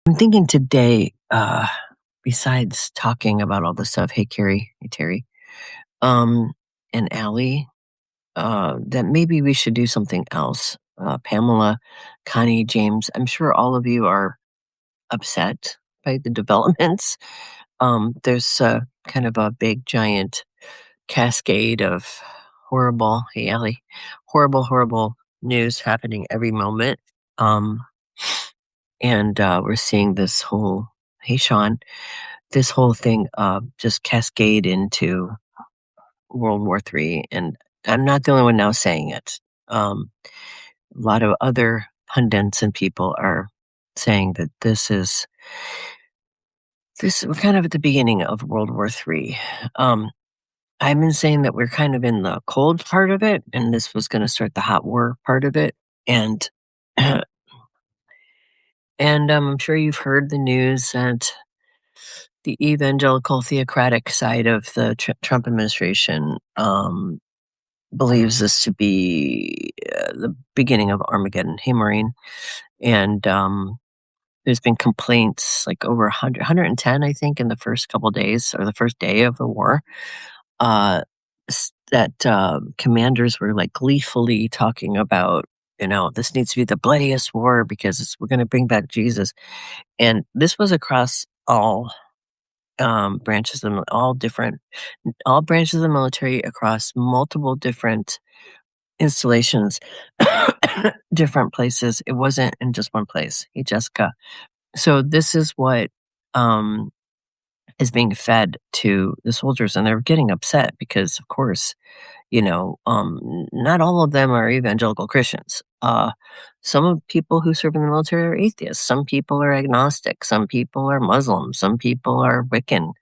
I'm thinking today, besides talking about all this stuff, hey Carrie, hey Terry, um, and Allie, that maybe we should do something else. Pamela, Connie, James, I'm sure all of you are upset by the developments. There's kind of a big giant cascade of hey Allie, horrible news happening every moment. Um, and we're seeing this whole, hey Sean, this whole thing just cascade into World War III, and I'm not the only one now saying it. A lot of other pundits and people are saying that we're kind of at the beginning of World War III. Um, I've been saying that we're kind of in the cold part of it, and this was going to start the hot war part of it, and I'm sure you've heard the news that the evangelical theocratic side of the Trump administration believes this to be the beginning of Armageddon. Hey, Maureen. And there's been complaints like over 110, I think, in the first couple days or the first day of the war, that commanders were like gleefully talking about, this needs to be the bloodiest war because we're going to bring back Jesus. And this was across all branches of all branches of the military across multiple different installations, different places. It wasn't in just one place. Hey, Jessica. So this is what um, is being fed to the soldiers, and they're getting upset because, of course, not all of them are evangelical Christians. Some of people who serve in the military are atheists. Some people are agnostic. Some people are Muslim. Some people are Wiccan.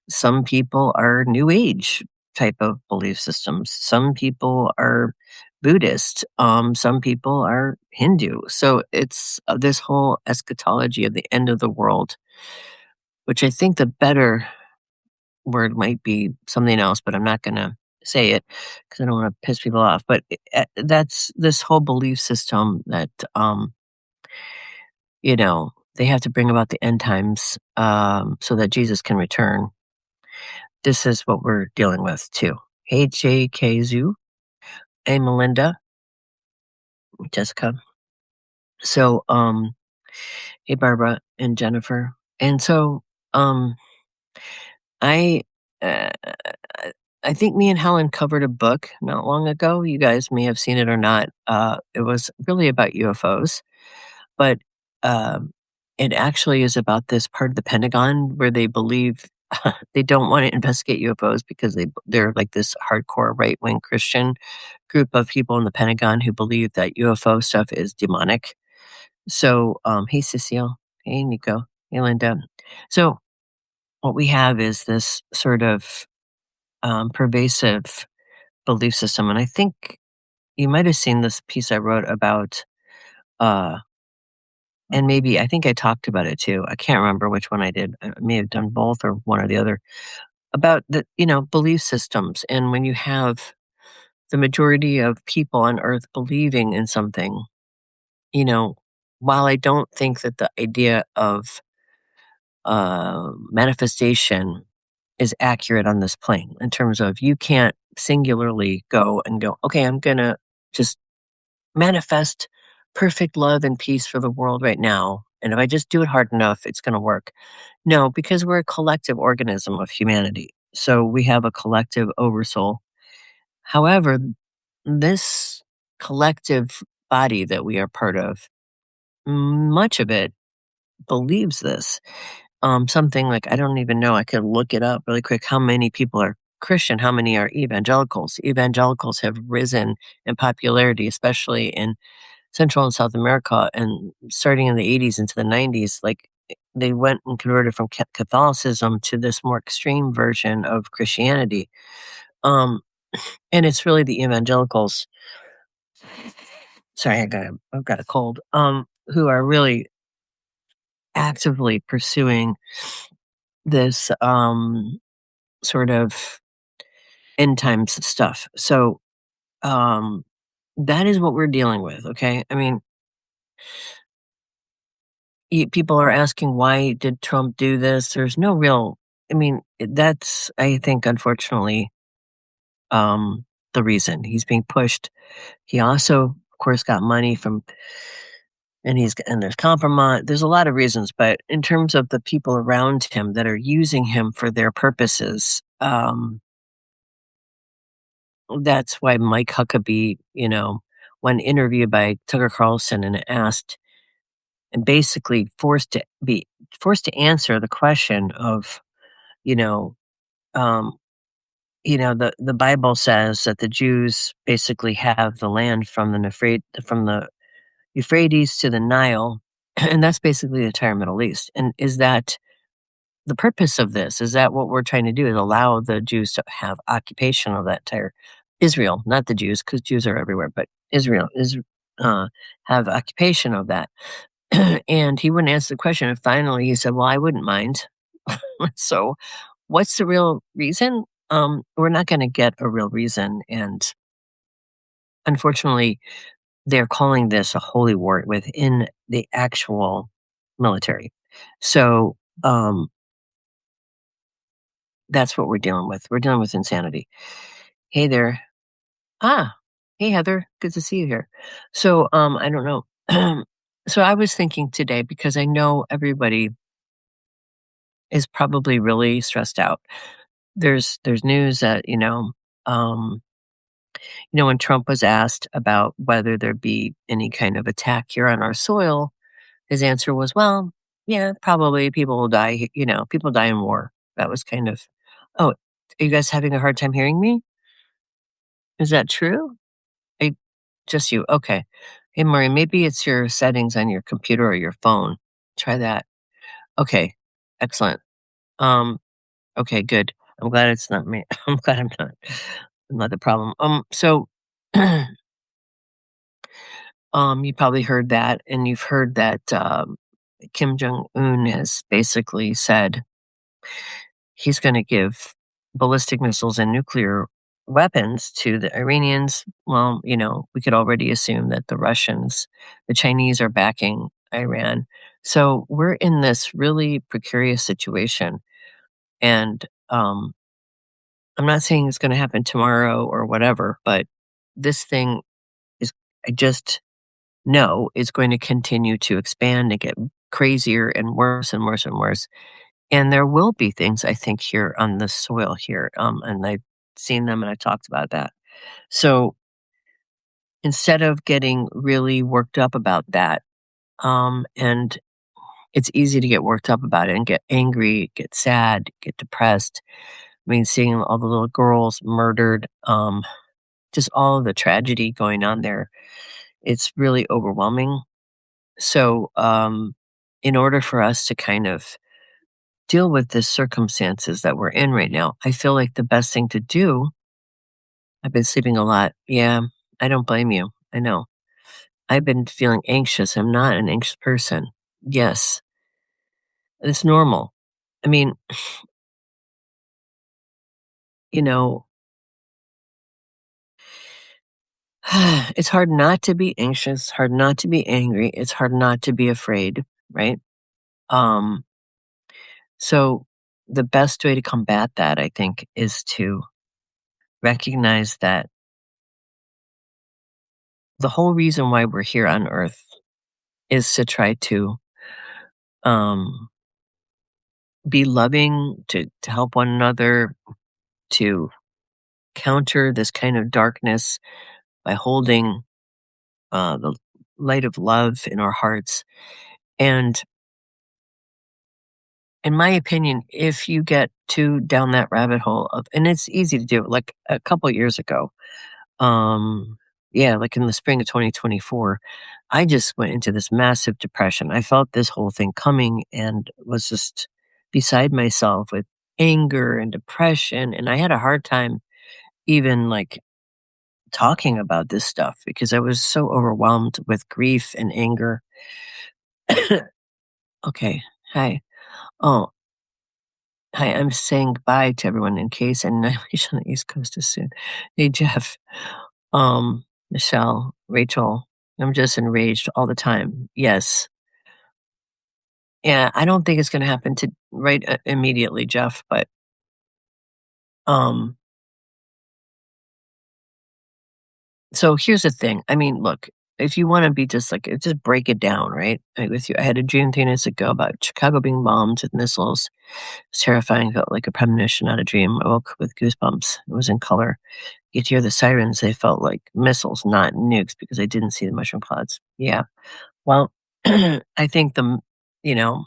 Some people are New Age type of belief systems. Some people are Buddhist. Some people are Hindu. So it's this whole eschatology of the end of the world, which I think the better word might be something else, but I'm not going to say it because I don't want to piss people off. But that's this whole belief system that, they have to bring about the end times so that Jesus can return. This is what we're dealing with too. Hey, J.K. Zoo. Hey, Melinda, Jessica. So, hey, Barbara and Jennifer. And so, I, uh, I think me and Helen covered a book not long ago. You guys may have seen it or not. It was really about UFOs, but um, it actually is about this part of the Pentagon where they believe they don't want to investigate UFOs because they're like this hardcore right wing Christian group of people in the Pentagon who believe that UFO stuff is demonic. So, hey, Cecile. Hey, Nico. Hey, Linda. So, what we have is this sort of pervasive belief system. And I think you might have seen this piece I wrote about, uh, and maybe I think I talked about it too. I can't remember which one I did. I may have done both or one or the other about the, belief systems. And when you have the majority of people on earth believing in something, you know, while I don't think that the idea of manifestation is accurate on this plane in terms of you can't singularly go and go, okay, I'm going to just manifest perfect love and peace for the world right now. And if I just do it hard enough, it's going to work. No, because we're a collective organism of humanity. So we have a collective oversoul. However, this collective body that we are part of, much of it believes this. Something like, I don't even know, I could look it up really quick. How many people are Christian? How many are evangelicals? Evangelicals have risen in popularity, especially in Central and South America, and starting in the 80s into the 90s, like they went and converted from Catholicism to this more extreme version of Christianity. Um, and it's really the evangelicals. Sorry, I've got a cold. Who are really actively pursuing this sort of end times stuff. So um, that is what we're dealing with. Okay, I mean, people are asking, "Why did Trump do this?" There's no real I mean, that's, I think, unfortunately, um, the reason. He's being pushed. He also, of course, got money from and there's compromise. There's a lot of reasons, but in terms of the people around him that are using him for their purposes, that's why Mike Huckabee, when interviewed by Tucker Carlson and asked and basically forced to answer the question of, you know, um, the Bible says that the Jews basically have the land from the Euphrates to the Nile, and that's basically the entire Middle East. And is that the purpose of this? Is that what we're trying to do? Is allow the Jews to have occupation of that entire Israel, not the Jews, because Jews are everywhere, but Israel is have occupation of that. And he wouldn't answer the question. And finally, he said, "Well, I wouldn't mind." So, what's the real reason? We're not going to get a real reason, and unfortunately, they're calling this a holy war within the actual military. So, that's what we're dealing with. We're dealing with insanity. Hey there. Ah, hey, Heather. Good to see you here. So, I don't know. So I was thinking today because I know everybody is probably really stressed out. There's news that, when Trump was asked about whether there'd be any kind of attack here on our soil, his answer was, "Well, yeah, probably people will die, people die in war." That was kind of Oh, are you guys having a hard time hearing me? Is that true? I Just you, okay. Hey, Marie, maybe it's your settings on your computer or your phone. Try that. Okay, excellent. Um, okay, good. I'm glad it's not me. I'm glad I'm not the problem. So, you probably heard that, and you've heard that Kim Jong Un has basically said he's going to give ballistic missiles and nuclear weapons to the Iranians. Well, we could already assume that the Chinese are backing Iran. So we're in this really precarious situation. And I'm not saying it's going to happen tomorrow or whatever, but this thing is, I just know, is going to continue to expand and get crazier and worse and worse and worse. And there will be things, I think, here on the soil here, and I've seen them and I talked about that. So instead of getting really worked up about that, and it's easy to get worked up about it and get angry, get sad, get depressed. I mean, seeing all the little girls murdered, just all of the tragedy going on there, it's really overwhelming. So, in order for us to kind of deal with the circumstances that we're in right now, I feel like the best thing to do. I've been sleeping a lot. Yeah, I don't blame you. I know. I've been feeling anxious. I'm not an anxious person. Yes, it's normal. I mean, you know, it's hard not to be anxious, hard not to be angry. It's hard not to be afraid, right? Um, so the best way to combat that, I think, is to recognize that the whole reason why we're here on Earth is to try to um, be loving, to help one another, to counter this kind of darkness by holding the light of love in our hearts. And in my opinion, if you get too down that rabbit hole of, and it's easy to do, like a couple years ago, um, yeah, like in the spring of 2024, I just went into this massive depression. I felt this whole thing coming and was just beside myself with anger and depression. And I had a hard time even like talking about this stuff because I was so overwhelmed with grief and anger. Okay. Hi. Oh, hi. I'm saying goodbye to everyone in case Annihilation on the East Coast is soon. Hey, Jeff. Michelle, Rachel. I'm just enraged all the time. Yes. Yeah, I don't think it's gonna happen to right, immediately, Jeff, but, um so here's the thing, I mean, look, if you wanna be just like just break it down, right? With you I had a dream 3 nights ago about Chicago being bombed with missiles. It's terrifying, felt like a premonition, not a dream. I woke with goosebumps. It was in color. You'd hear the sirens, they felt like missiles, not nukes, because I didn't see the mushroom clouds. Yeah. Well, I think you know,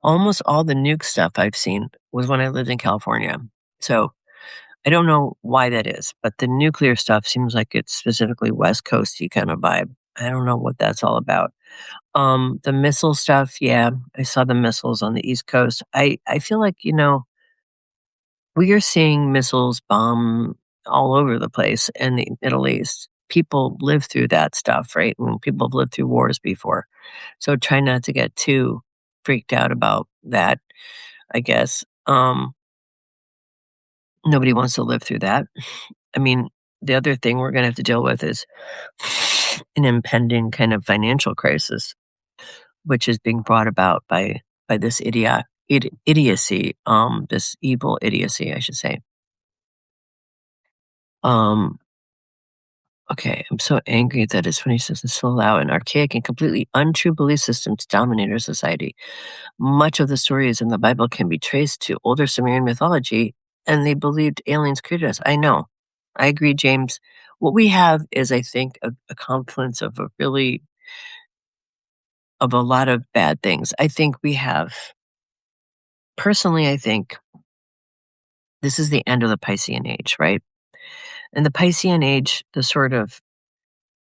almost all the nuke stuff I've seen was when I lived in California. So I don't know why that is, but the nuclear stuff seems like it's specifically West Coasty kind of vibe. I don't know what that's all about. The missile stuff, yeah, I saw the missiles on the East Coast. I feel like, we are seeing missiles bomb all over the place in the Middle East. People live through that stuff, right? And people have lived through wars before. So try not to get too freaked out about that, I guess. Nobody wants to live through that. I mean, the other thing we're going to have to deal with is an impending kind of financial crisis, which is being brought about by this idiocy, this evil idiocy, I should say. Um, okay, I'm so angry that it's 26 and still allow an archaic and completely untrue belief system to dominate our society. Much of the stories in the Bible can be traced to older Sumerian mythology, and they believed aliens created us. I know. I agree, James. What we have is, I think, a confluence of of a lot of bad things. I think we have, personally, I think this is the end of the Piscean Age, right? In the Piscean Age, the sort of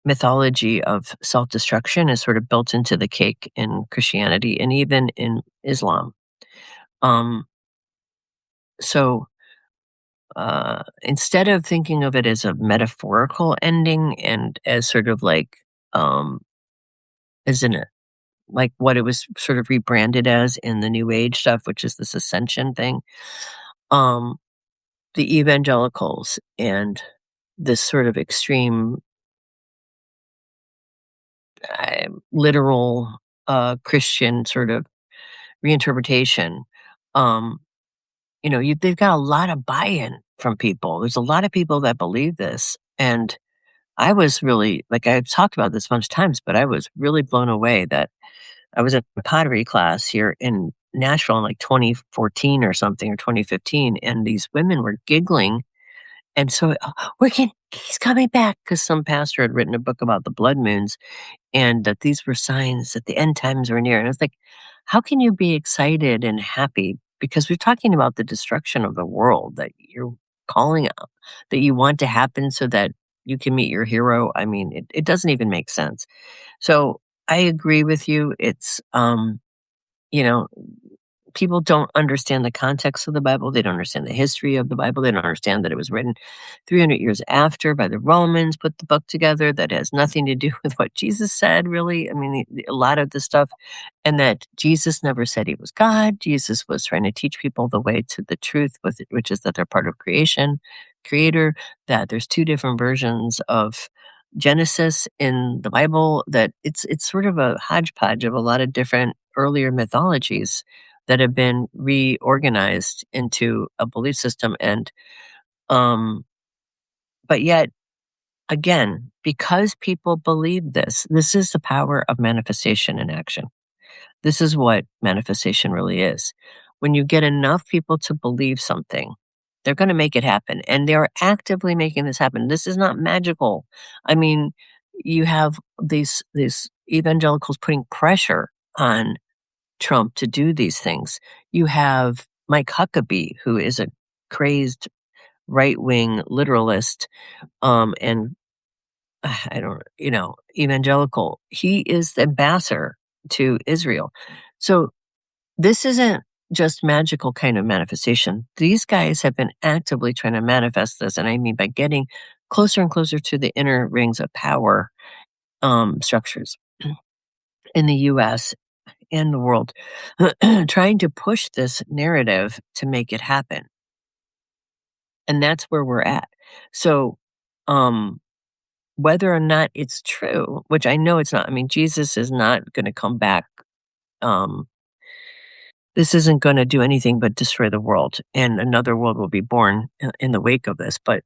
mythology of self destruction is sort of built into the cake in Christianity and even in Islam. Um, so instead of thinking of it as a metaphorical ending and as sort of like, um, as in a, like what it was sort of rebranded as in the New Age stuff, which is this ascension thing, um, the evangelicals and this sort of extreme, literal Christian sort of reinterpretation. Um, they've got a lot of buy-in from people. There's a lot of people that believe this, and I was really like I've talked about this a bunch of times, but I was really blown away that I was at a pottery class here in Nashville in like 2014 or something or 2015, and these women were giggling. And so he's coming back because some pastor had written a book about the blood moons and that these were signs that the end times were near. And I was like, how can you be excited and happy? Because we're talking about the destruction of the world that you're calling out, that you want to happen so that you can meet your hero. I mean, it doesn't even make sense. So I agree with you. You know, people don't understand the context of the Bible. They don't understand the history of the Bible. They don't understand that it was written 300 years after by the Romans, put the book together that has nothing to do with what Jesus said, really. I mean, a lot of the stuff, and that Jesus never said he was God. Jesus was trying to teach people the way to the truth, which is that they're part of creator, that there's two different versions of Genesis in the Bible, that it's sort of a hodgepodge of a lot of different earlier mythologies that have been reorganized into a belief system. And um but yet again, because people believe this is the power of manifestation in action. This is what manifestation really is. When you get enough people to believe something, they're going to make it happen, and they're actively making this happen. This is not magical. I mean, you have these evangelicals putting pressure on Trump to do these things. You have Mike Huckabee, who is a crazed right wing literalist, and I don't, evangelical. He is the ambassador to Israel. So this isn't just magical kind of manifestation. These guys have been actively trying to manifest this. And I mean, by getting closer and closer to the inner rings of power structures in the US and the world, trying to push this narrative to make it happen. And that's where we're at. So, um, whether or not it's true, which I know it's not. I mean, Jesus is not gonna come back. Um, this isn't gonna do anything but destroy the world, and another world will be born in the wake of this, but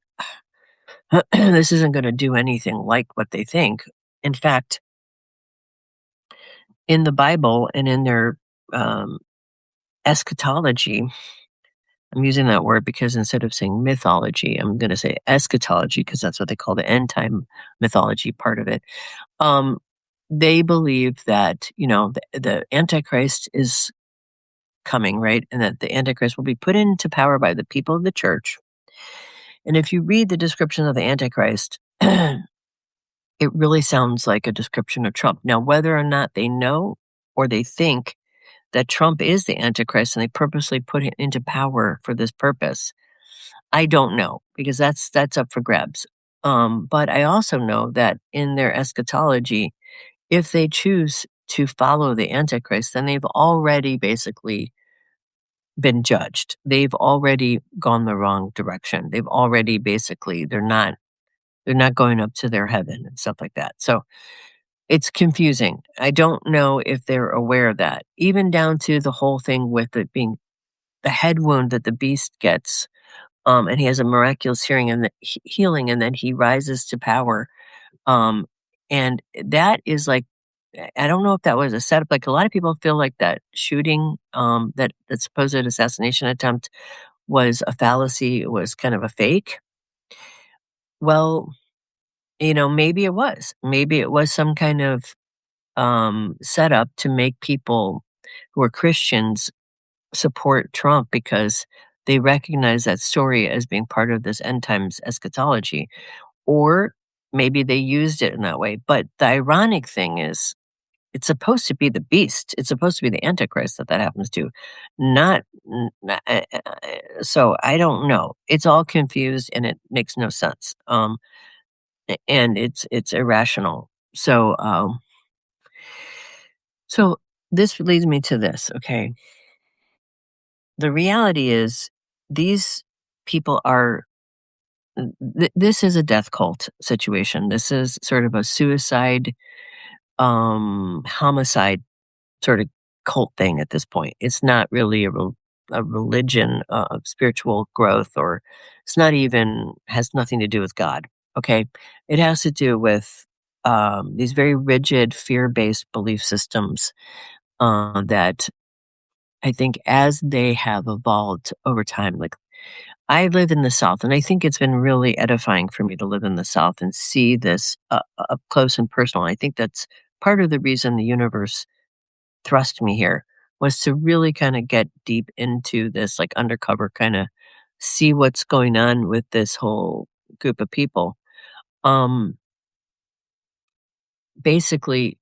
this isn't gonna do anything like what they think. In fact, in the Bible and in their, um, eschatology, I'm using that word because instead of saying mythology, I'm gonna say eschatology because that's what they call the end time mythology part of it. Um, they believe that, the Antichrist is coming, right? And that the Antichrist will be put into power by the people of the church. And if you read the description of the Antichrist, it really sounds like a description of Trump. Now, whether or not they know or they think that Trump is the Antichrist and they purposely put him into power for this purpose, I don't know because that's up for grabs. But I also know that in their eschatology, if they choose to follow the Antichrist, then they've already basically been judged. They've already gone the wrong direction. They've already basically they're not going up to their heaven and stuff like that. So it's confusing. I don't know if they're aware of that. Even down to the whole thing with it being the head wound that the beast gets, and he has a miraculous healing, and then he rises to power. Um, and that is like, I don't know if that was a setup. Like a lot of people feel like that shooting, that supposed assassination attempt was a fallacy. It was kind of a fake. Well, maybe it was. Maybe it was some kind of setup to make people who are Christians support Trump because they recognize that story as being part of this end times eschatology. Or maybe they used it in that way. But the ironic thing is, it's supposed to be the beast. It's supposed to be the Antichrist that happens to, not. So I don't know. It's all confused and it makes no sense. And it's irrational. So this leads me to this. Okay, the reality is these people are. This is a death cult situation. This is sort of a suicide, homicide sort of cult thing at this point. It's not really a religion of spiritual growth, or it's not even has nothing to do with God. Okay, it has to do with these very rigid, fear-based belief systems that I think, as they have evolved over time, like I live in the South, and I think it's been really edifying for me to live in the South and see this up close and personal. I think that's part of the reason the universe thrust me here was to really kind of get deep into this, like undercover, kind of see what's going on with this whole group of people. Um, Basically,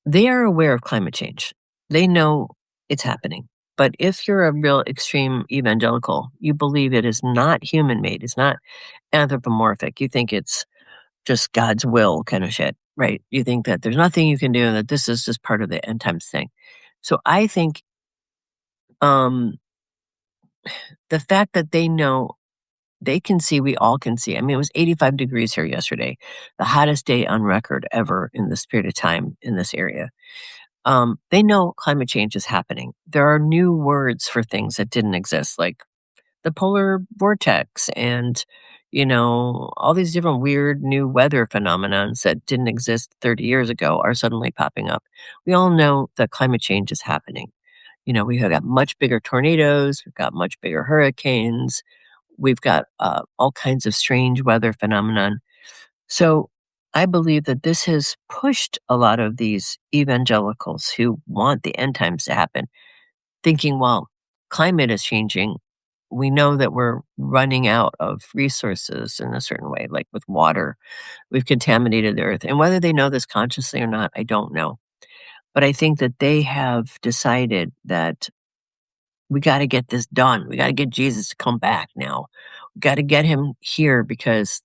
they are aware of climate change. They know it's happening. But if you're a real extreme evangelical, you believe it is not human made, it's not anthropomorphic. You think it's just God's will kind of shit, right? You think that there's nothing you can do and that this is just part of the end times thing. So I think um, the fact that they know they can see, we all can see. I mean, it was 85 degrees here yesterday, the hottest day on record ever in this period of time in this area. They know climate change is happening. There are new words for things that didn't exist, like the polar vortex and, all these different weird new weather phenomenons that didn't exist 30 years ago are suddenly popping up. We all know that climate change is happening. We have got much bigger tornadoes, we've got much bigger hurricanes, we've got all kinds of strange weather phenomenon. So I believe that this has pushed a lot of these evangelicals who want the end times to happen, thinking, well, climate is changing. We know that we're running out of resources in a certain way, like with water. We've contaminated the earth. And whether they know this consciously or not, I don't know. But I think that they have decided that we got to get this done. We got to get Jesus to come back now. We got to get him here because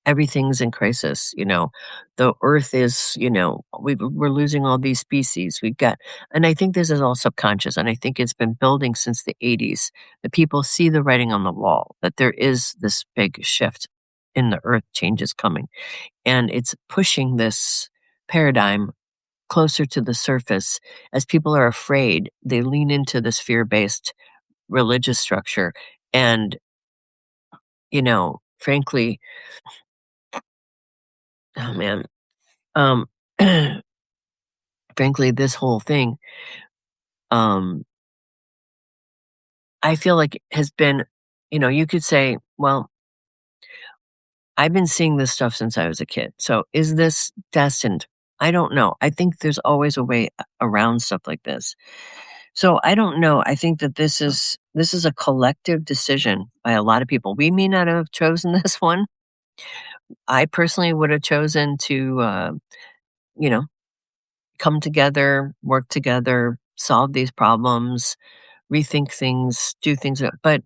everything's in crisis. The earth is, we're losing all these species. And I think this is all subconscious. And I think it's been building since the 80s that people see the writing on the wall, that there is this big shift. in the earth change is coming. And it's pushing this paradigm closer to the surface. As people are afraid, they lean into this fear-based religious structure. And, frankly, oh man, um, frankly, this whole thing, um, I feel like has been, you could say, well, I've been seeing this stuff since I was a kid. So is this destined? I don't know. I think there's always a way around stuff like this. So I don't know. I think that this is a collective decision by a lot of people. We may not have chosen this one. I personally would have chosen to, you know, come together, work together, solve these problems, rethink things, do things. But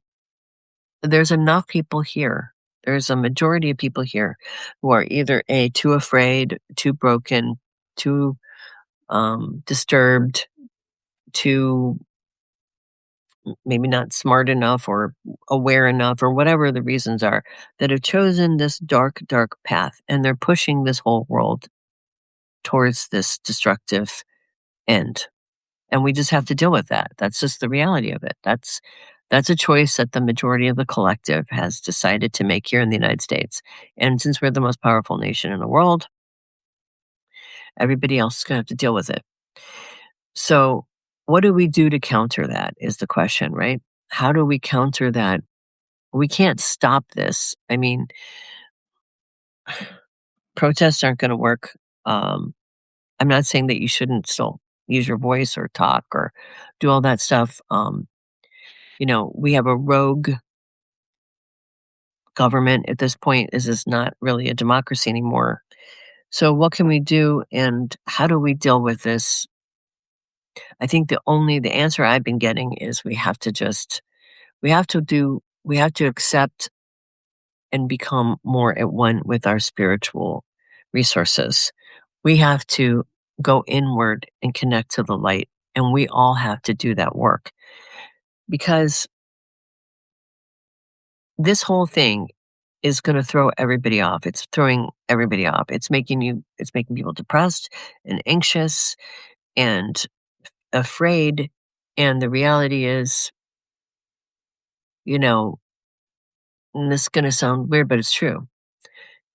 there's enough people here. There's a majority of people here who are either A, too afraid, too broken, too disturbed, too maybe not smart enough or aware enough or whatever the reasons are that have chosen this dark, dark path. And they're pushing this whole world towards this destructive end. And we just have to deal with that. That's just the reality of it. That's a choice that the majority of the collective has decided to make here in the United States. And since we're the most powerful nation in the world, everybody else is going to have to deal with it. So, what do we do to counter that is the question, right? How do we counter that? We can't stop this. I mean, protests aren't going to work. I'm not saying that you shouldn't still use your voice or talk or do all that stuff. We have a rogue government at this point. This is not really a democracy anymore. So, what can we do, and how do we deal with this? I think the answer I've been getting is we have to accept and become more at one with our spiritual resources. We have to go inward and connect to the light, and we all have to do that work because this whole thing is going to throw everybody off. It's throwing everybody off. It's making people depressed and anxious and afraid. And the reality is, and this is going to sound weird, but it's true.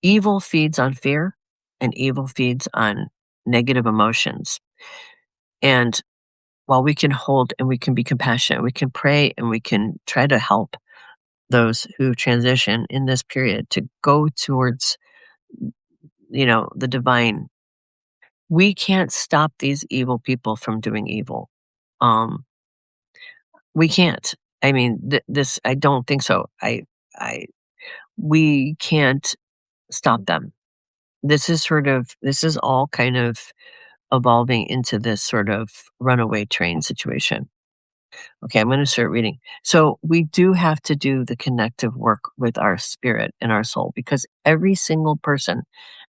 Evil feeds on fear and evil feeds on negative emotions. And while we can hold and we can be compassionate, we can pray and we can try to help those who transition in this period to go towards, the divine. We can't stop these evil people from doing evil. We can't. I mean, I don't think so. We can't stop them. This is all kind of evolving into this sort of runaway train situation. Okay, I'm going to start reading. So we do have to do the connective work with our spirit and our soul because every single person,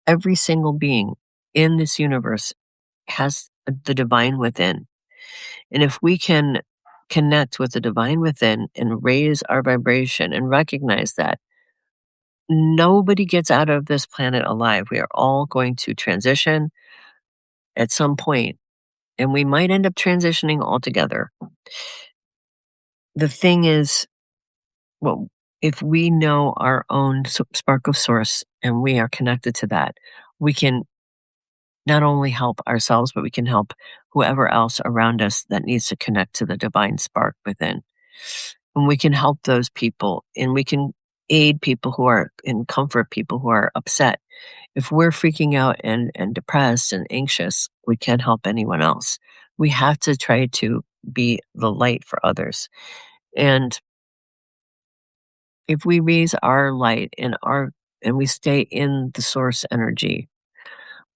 every single being in this universe has the divine within. And if we can connect with the divine within and raise our vibration and recognize that nobody gets out of this planet alive, we are all going to transition at some point, and we might end up transitioning altogether. The thing is, well, if we know our own spark of source and we are connected to that, we can not only help ourselves, but we can help whoever else around us that needs to connect to the divine spark within. And we can help those people and we can aid people who are and comfort people who are upset. If we're freaking out and depressed and anxious, we can't help anyone else. We have to try to be the light for others. And if we raise our light and we stay in the source energy,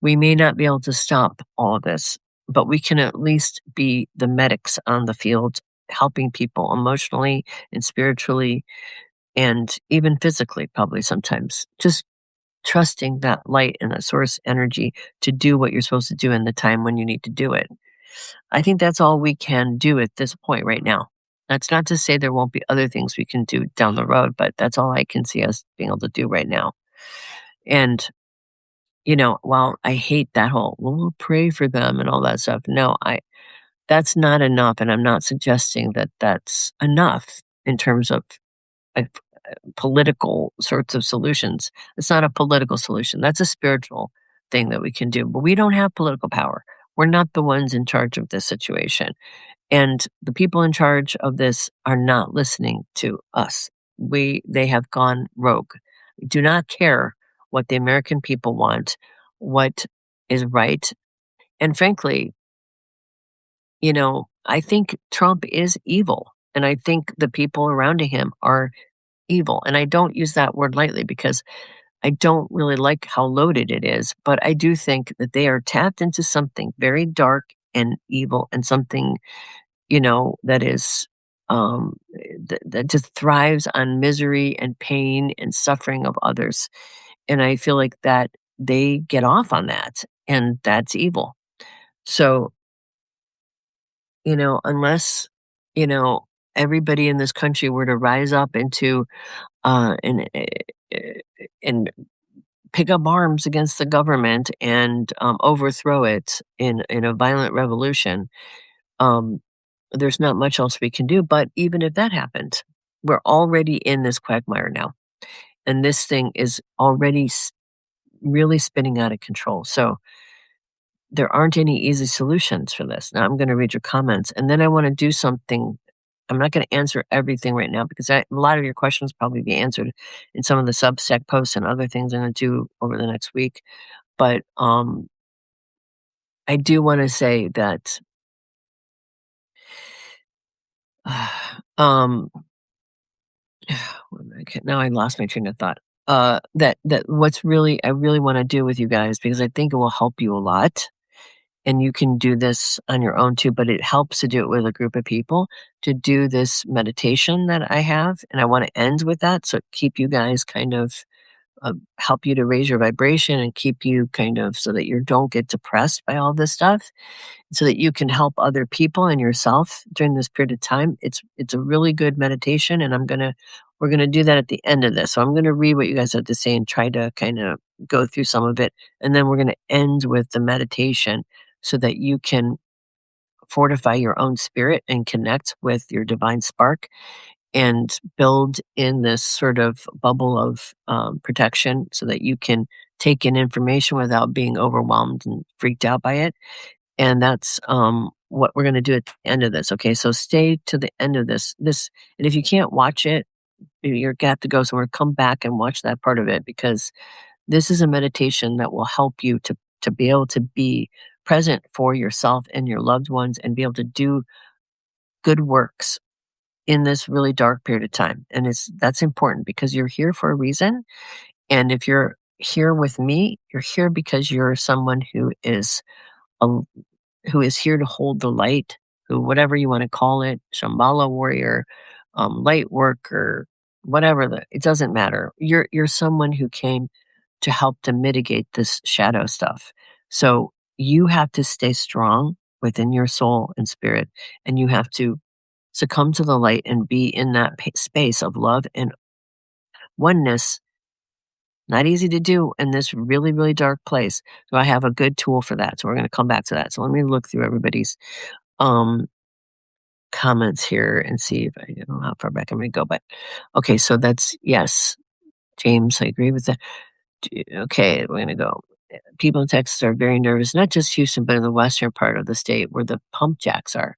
we may not be able to stop all of this, but we can at least be the medics on the field, helping people emotionally and spiritually and even physically, probably sometimes. Just trusting that light and that source energy to do what you're supposed to do in the time when you need to do it. I think that's all we can do at this point right now. That's not to say there won't be other things we can do down the road, but that's all I can see us being able to do right now. And, while I hate that whole, well, we'll pray for them and all that stuff. No, that's not enough. And I'm not suggesting that that's enough in terms of like political sorts of solutions. It's not a political solution. That's a spiritual thing that we can do. But we don't have political power. We're not the ones in charge of this situation. And the people in charge of this are not listening to us. They have gone rogue. We do not care what the American people want, what is right. And frankly, I think Trump is evil. And I think the people around him are evil. And I don't use that word lightly because I don't really like how loaded it is. But I do think that they are tapped into something very dark and evil and something, that is that just thrives on misery and pain and suffering of others. And I feel like that they get off on that, and that's evil. So, unless, you know, everybody in this country were to rise up into and pick up arms against the government and overthrow it in a violent revolution, um, there's not much else we can do. But even if that happened, we're already in this quagmire now, and this thing is already really spinning out of control. So there aren't any easy solutions for this. Now I'm going to read your comments, and then I want to do something. I'm not going to answer everything right now because a lot of your questions probably be answered in some of the Substack posts and other things I'm going to do over the next week. But I do want to say that um, now I lost my train of thought. That what's really I really want to do with you guys, because I think it will help you a lot. And you can do this on your own too, but it helps to do it with a group of people, to do this meditation that I have. And I want to end with that. So keep you guys kind of help you to raise your vibration and keep you kind of so that you don't get depressed by all this stuff, so that you can help other people and yourself during this period of time. It's a really good meditation, and we're gonna do that at the end of this. So I'm gonna read what you guys have to say and try to kind of go through some of it, and then we're gonna end with the meditation so that you can fortify your own spirit and connect with your divine spark and build in this sort of bubble of protection so that you can take in information without being overwhelmed and freaked out by it. And that's what we're going to do at the end of this. Okay, so stay to the end of this. And if you can't watch it, you're going to have to go somewhere. Come back and watch that part of it, because this is a meditation that will help you to be able to be present for yourself and your loved ones and be able to do good works in this really dark period of time. And that's important because you're here for a reason. And if you're here with me, you're here because you're someone a, who is here to hold the light, who, whatever you want to call it, Shambhala warrior, light worker, whatever, it doesn't matter. You're someone who came to help to mitigate this shadow stuff. So you have to stay strong within your soul and spirit, and you have to succumb to the light and be in that space of love and oneness. Not easy to do in this really, really dark place. So I have a good tool for that. So we're going to come back to that. So let me look through everybody's um, comments here and see if I don't know how far back I'm going to go. But okay, so that's yes, James, I agree with that. Okay, we're going to go. People in Texas are very nervous, not just Houston, but in the western part of the state where the pump jacks are.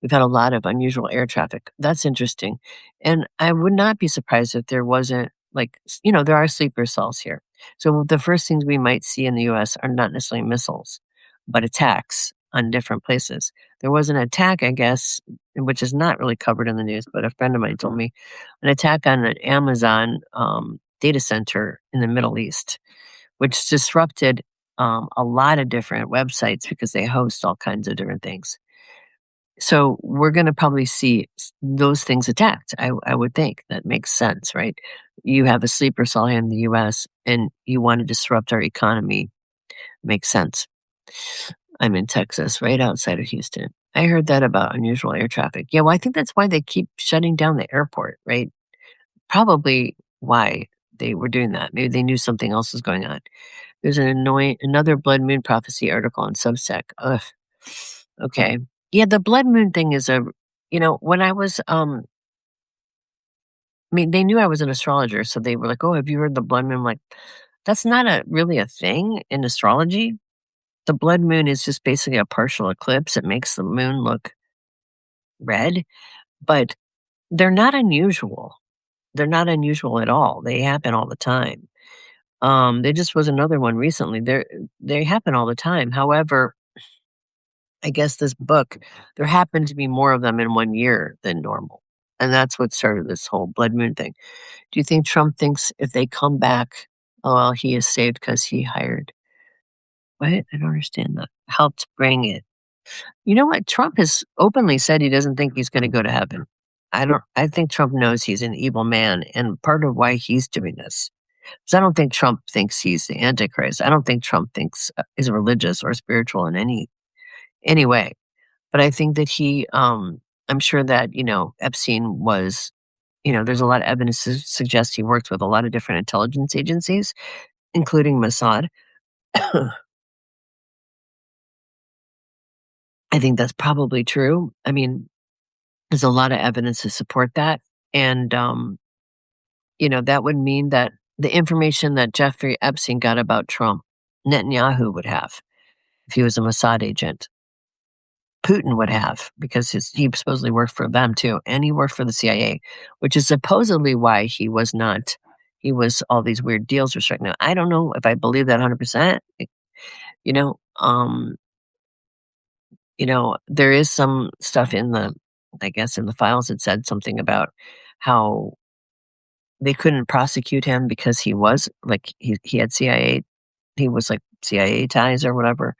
We've had a lot of unusual air traffic. That's interesting. And I would not be surprised if there wasn't, there are sleeper cells here. So the first things we might see in the US are not necessarily missiles, but attacks on different places. There was an attack, I guess, which is not really covered in the news, but a friend of mine told me, an attack on an Amazon data center in the Middle East, which disrupted a lot of different websites because they host all kinds of different things. So we're going to probably see those things attacked. I would think that makes sense, right? You have a sleeper cell here in the U.S. and you want to disrupt our economy. Makes sense. I'm in Texas, right outside of Houston. I heard that about unusual air traffic. Yeah, well, I think that's why they keep shutting down the airport, right? Probably why they were doing that. Maybe they knew something else was going on. There's another blood moon prophecy article on Substack. Ugh. Okay. Yeah, the blood moon thing is when I was I mean, they knew I was an astrologer, so they were like, "Oh, have you heard the blood moon?" I'm like, that's not really a thing in astrology. The blood moon is just basically a partial eclipse. It makes the moon look red, but they're not unusual. They're not unusual at all. They happen all the time. There just was another one recently. They happen all the time. However, I guess this book, there happened to be more of them in 1 year than normal. And that's what started this whole blood moon thing. Do you think Trump thinks if they come back, oh, well, he is saved because he hired what? I don't understand that. Helped bring it. You know what? Trump has openly said he doesn't think he's gonna go to heaven. I think Trump knows he's an evil man, and part of why he's doing this is I don't think Trump thinks he's the Antichrist. I don't think Trump thinks is religious or spiritual in any way. But I think that I'm sure that, Epstein was, there's a lot of evidence to suggest he worked with a lot of different intelligence agencies, including Mossad. I think that's probably true. I mean, there's a lot of evidence to support that. And, that would mean that the information that Jeffrey Epstein got about Trump, Netanyahu would have if he was a Mossad agent. Putin would have because he supposedly worked for them too. And he worked for the CIA, which is supposedly why he was all these weird deals were striking. Now, I don't know if I believe that 100%. You know, um, there is some stuff I guess in the files that said something about how they couldn't prosecute him because he was like he had CIA, he was like CIA ties or whatever.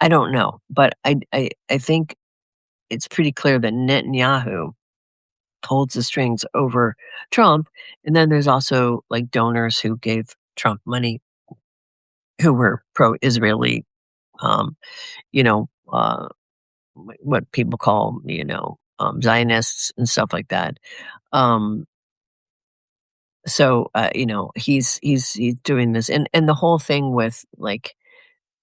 I don't know, but I think it's pretty clear that Netanyahu holds the strings over Trump, and then there's also like donors who gave Trump money who were pro-Israeli, um, you know, uh, what people call Zionists and stuff like that. Um, he's doing this, and the whole thing with like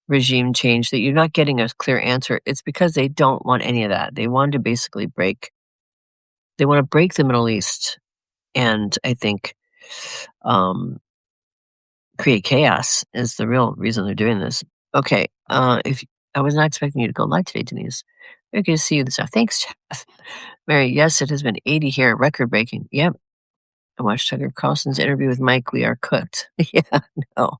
regime change that you're not getting a clear answer. It's because they don't want any of that. They want to basically They want to break the Middle East, and I think create chaos is the real reason they're doing this. Okay, if I was not expecting you to go live today, Denise. Very good to see you this afternoon. Thanks, Jeff. Mary, yes, it has been 80 here, record breaking. Yep. I watched Tucker Carlson's interview with Mike. We are cooked. Yeah, no.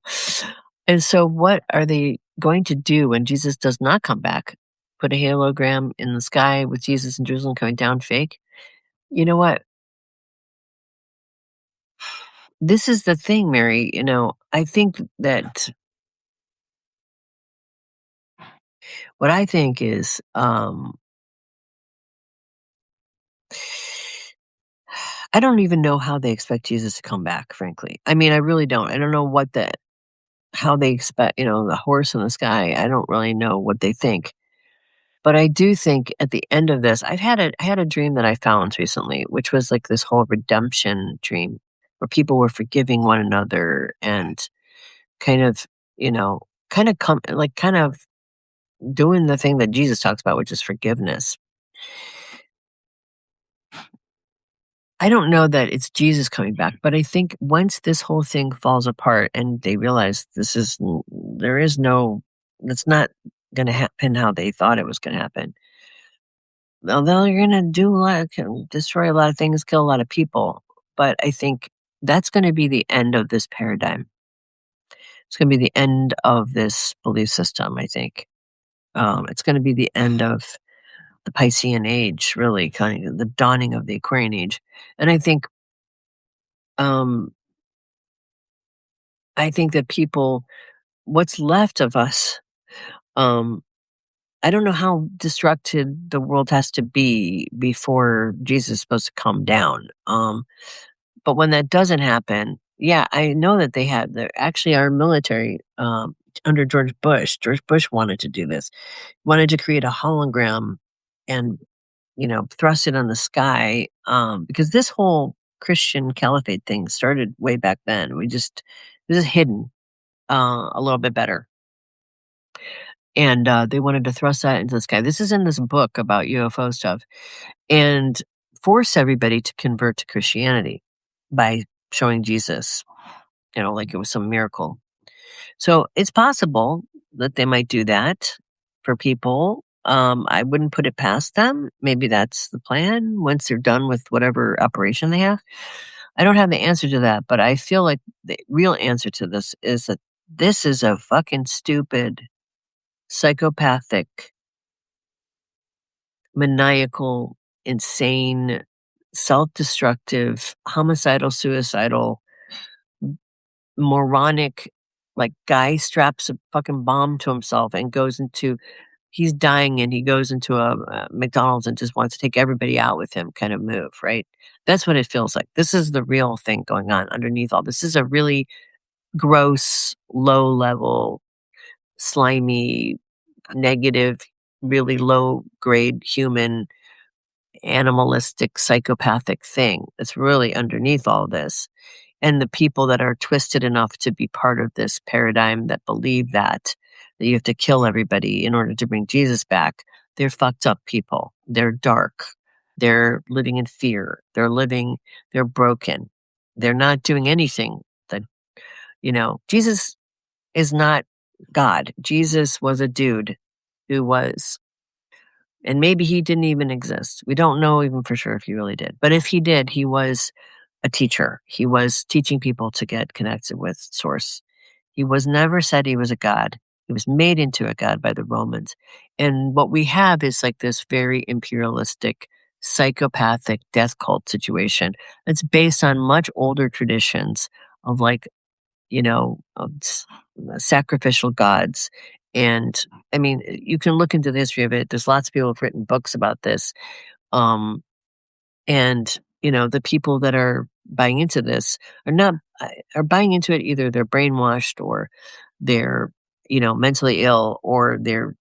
And so, what are they going to do when Jesus does not come back? Put a halogram in the sky with Jesus in Jerusalem coming down fake? You know what? This is the thing, Mary. I think that what I think is, I don't even know how they expect Jesus to come back, frankly. I mean, I really don't. I don't know how they expect, the horse in the sky. I don't really know what they think. But I do think at the end of this, I had a dream that I found recently, which was like this whole redemption dream where people were forgiving one another and kind of, kind of doing the thing that Jesus talks about, which is forgiveness. I don't know that it's Jesus coming back, but I think once this whole thing falls apart and they realize it's not going to happen how they thought it was going to happen. Although you're going to destroy a lot of things, kill a lot of people, but I think that's going to be the end of this paradigm. It's going to be the end of this belief system, I think. It's going to be the end of the Piscean age, really, kind of the dawning of the Aquarian age. And um, I think that what's left of us, I don't know how destructed the world has to be before Jesus is supposed to come down. But when that doesn't happen, yeah, I know that actually our military, under George Bush wanted to do this, wanted to create a hologram and, thrust it on the sky, because this whole Christian caliphate thing started way back then. This is hidden a little bit better. And they wanted to thrust that into the sky. This is in this book about UFO stuff, and force everybody to convert to Christianity by showing Jesus, like it was some miracle. So it's possible that they might do that for people. I wouldn't put it past them. Maybe that's the plan once they're done with whatever operation they have. I don't have the answer to that, but I feel like the real answer to this is that this is a fucking stupid, psychopathic, maniacal, insane, self-destructive, homicidal, suicidal, moronic, like, guy straps a fucking bomb to himself and he's dying and he goes into a McDonald's and just wants to take everybody out with him kind of move, right? That's what it feels like. This is the real thing going on underneath all this. Is a really gross, low level, slimy, negative, really low grade human, animalistic, psychopathic thing that's really underneath all this. And the people that are twisted enough to be part of this paradigm that believe that you have to kill everybody in order to bring Jesus back, they're fucked up people. They're dark. They're living in fear. They're broken. They're not doing anything that, Jesus is not God. Jesus was a dude who was, and maybe he didn't even exist. We don't know even for sure if he really did. But if he did, he was a teacher. He was teaching people to get connected with Source. He was never said he was a god. He was made into a god by the Romans. And what we have is like this very imperialistic, psychopathic death cult situation that's based on much older traditions of sacrificial gods. And I mean, you can look into the history of it. There's lots of people who've written books about this. And, the people that are buying into this are buying into it. Either they're brainwashed or they're, mentally ill, or they're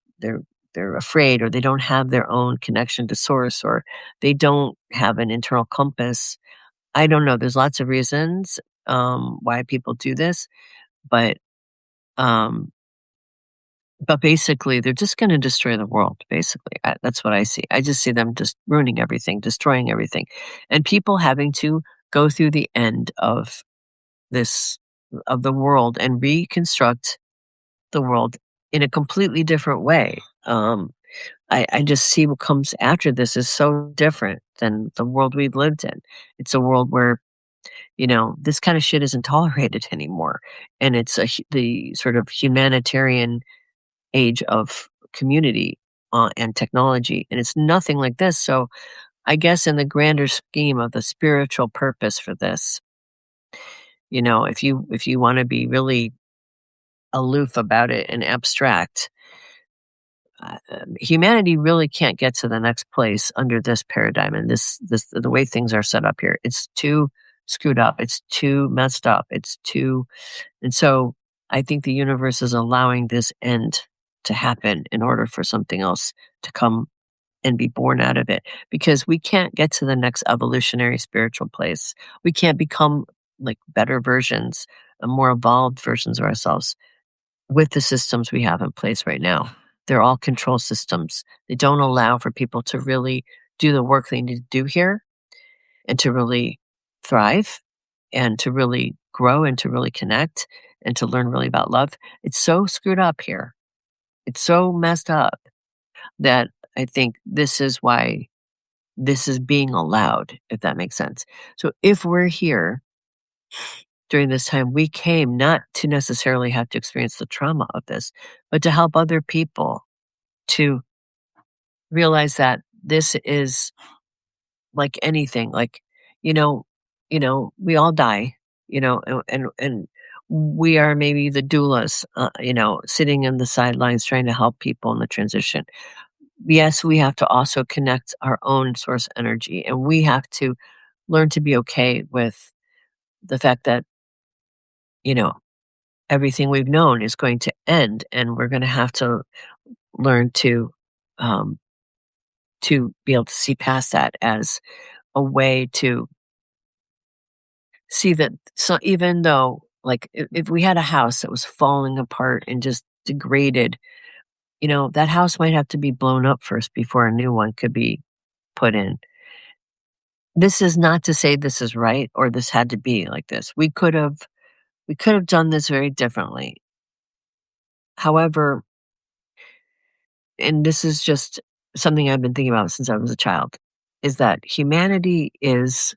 afraid, or they don't have their own connection to Source, or they don't have an internal compass. I don't know. There's lots of reasons why people do this, but um, basically, they're just going to destroy the world. Basically, that's what I see. I just see them just ruining everything, destroying everything, and people having to go through the end of the world and reconstruct the world in a completely different way. I just see what comes after this is so different than the world we've lived in. It's a world where this kind of shit isn't tolerated anymore, and it's the sort of humanitarian age of community and technology, and it's nothing like this. So I guess in the grander scheme of the spiritual purpose for this, if you want to be really aloof about it and abstract, humanity really can't get to the next place under this paradigm and this the way things are set up here. It's too screwed up. It's too messed up. And so I think the universe is allowing this end to happen in order for something else to come and be born out of it, because we can't get to the next evolutionary spiritual place. We can't become like better versions, more evolved versions of ourselves with the systems we have in place right now. They're all control systems. They don't allow for people to really do the work they need to do here and to really thrive and to really grow and to really connect and to learn really about love. It's so screwed up here. It's so messed up that I think this is why this is being allowed, if that makes sense. So if we're here during this time, we came not to necessarily have to experience the trauma of this, but to help other people to realize that this is like anything. Like, you know, we all die, and we are maybe the doulas, sitting in the sidelines trying to help people in the transition. Yes, we have to also connect our own source energy, and we have to learn to be okay with the fact that, everything we've known is going to end, and we're going to have to learn um, to be able to see past that as a way to see that, so even though, like, if we had a house that was falling apart and just degraded, that house might have to be blown up first before a new one could be put in. This is not to say this is right or this had to be like this. We could have done this very differently. However, and this is just something I've been thinking about since I was a child, is that humanity is,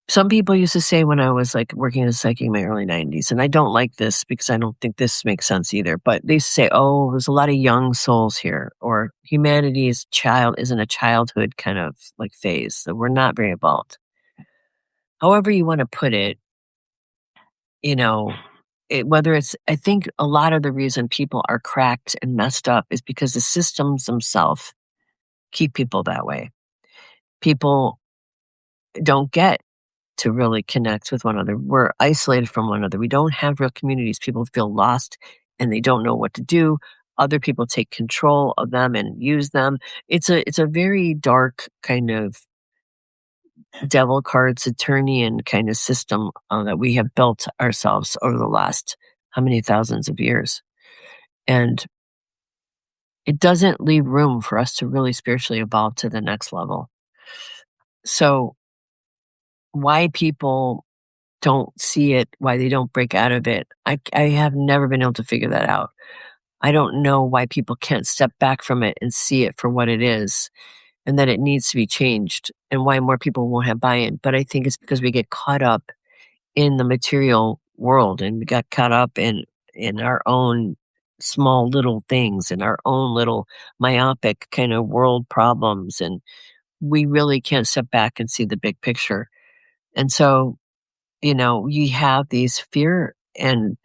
some people used to say when I was, like, working as a psychic in my early 90s, and I don't like this because I don't think this makes sense either, but they used to say, "Oh, there's a lot of young souls here," or humanity is in a childhood kind of, like, phase, so we're not very evolved. However you wanna put it, you know, whether it's, I think a lot of the reason people are cracked and messed up is because the systems themselves keep people that way. People don't get to really connect with one another. We're isolated from one another. We don't have real communities. People feel lost and they don't know what to do. Other people take control of them and use them. It's a very dark kind of devil card Saturnian kind of system that we have built ourselves over the last how many thousands of years. And it doesn't leave room for us to really spiritually evolve to the next level. So why people don't see it, why they don't break out of it, I have never been able to figure that out. I don't know why people can't step back from it and see it for what it is and that it needs to be changed and why more people won't have buy-in. But I think it's because we get caught up in the material world and we got caught up in our own small little things and our own little myopic kind of world problems, and we really can't step back and see the big picture. And so, you have these fear and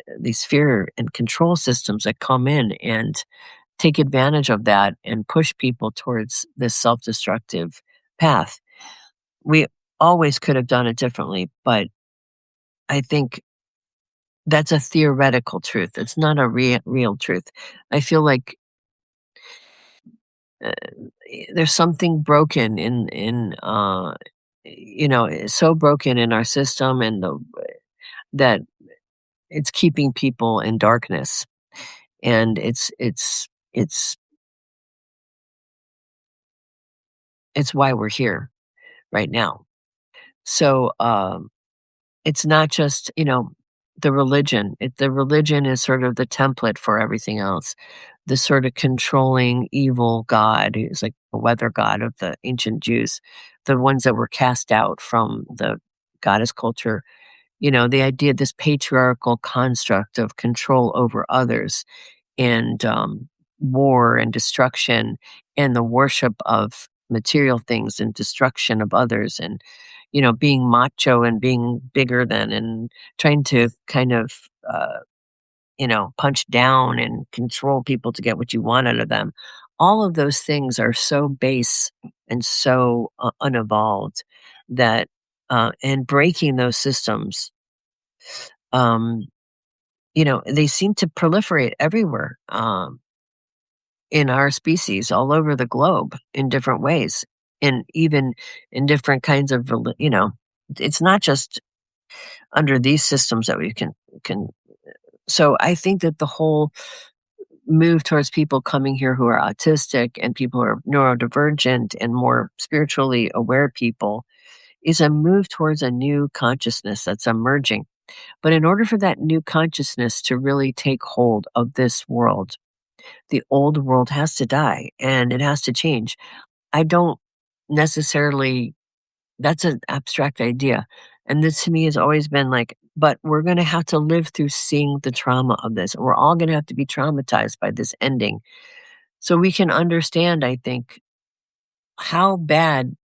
control systems that come in and take advantage of that and push people towards this self-destructive path. We always could have done it differently, but I think that's a theoretical truth. It's not a real truth. I feel like uh, there's something broken it's so broken in our system and that it's keeping people in darkness, and it's why we're here right now. So it's not just the religion. The religion is sort of the template for everything else. The sort of controlling evil god who's like the weather god of the ancient Jews, the ones that were cast out from the goddess culture. The idea, this patriarchal construct of control over others and war and destruction and the worship of material things and destruction of others, and being macho and being bigger than and trying to kind of punch down and control people to get what you want out of them. All of those things are so base and so unevolved that and breaking those systems, um, they seem to proliferate everywhere, in our species all over the globe in different ways, and even in different kinds of, it's not just under these systems that we can. So I think that the whole move towards people coming here who are autistic and people who are neurodivergent and more spiritually aware people is a move towards a new consciousness that's emerging. But in order for that new consciousness to really take hold of this world, the old world has to die and it has to change. I don't necessarily, that's an abstract idea. And this to me has always been like, but we're going to have to live through seeing the trauma of this. We're all going to have to be traumatized by this ending. So we can understand, I think, how bad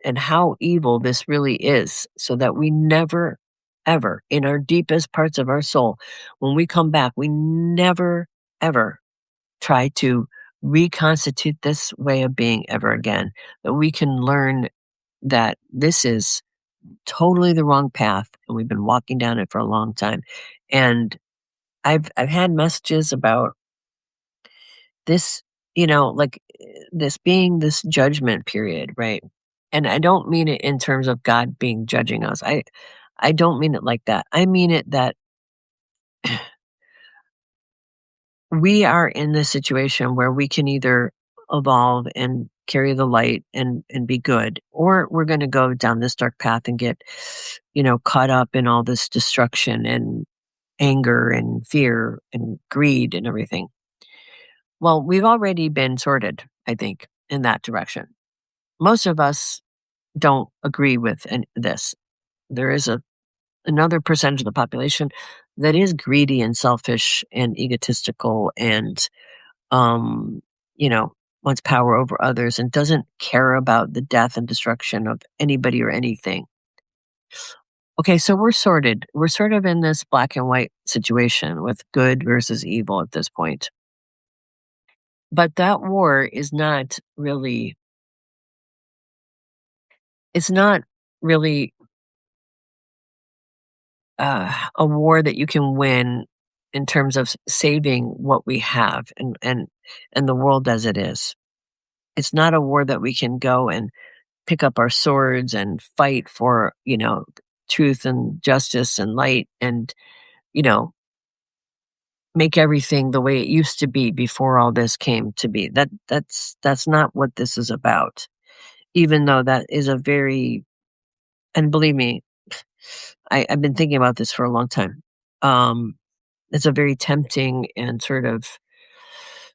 and how evil this really is, so that we never, ever, in our deepest parts of our soul, when we come back, we never, ever try to reconstitute this way of being ever again. That we can learn that this is totally the wrong path and we've been walking down it for a long time. And I've had messages about this, like this being this judgment period, right? And I don't mean it in terms of God being judging us. I don't mean it like that. I mean it that we are in this situation where we can either evolve and carry the light and be good, or we're going to go down this dark path and get, caught up in all this destruction and anger and fear and greed and everything. Well, we've already been sorted, I think, in that direction. Most of us don't agree with this. There is another percentage of the population that is greedy and selfish and egotistical and um, you know, wants power over others and doesn't care about the death and destruction of anybody or anything. Okay, so we're sorted. We're sort of in this black and white situation with good versus evil at this point. But that war is not really, it's not really a war that you can win in terms of saving what we have and the world as it is. It's not a war that we can go and pick up our swords and fight for, truth and justice and light and, you know, make everything the way it used to be before all this came to be. That's not what this is about. Even though that is a very, and believe me, I've been thinking about this for a long time. Um, it's a very tempting and sort of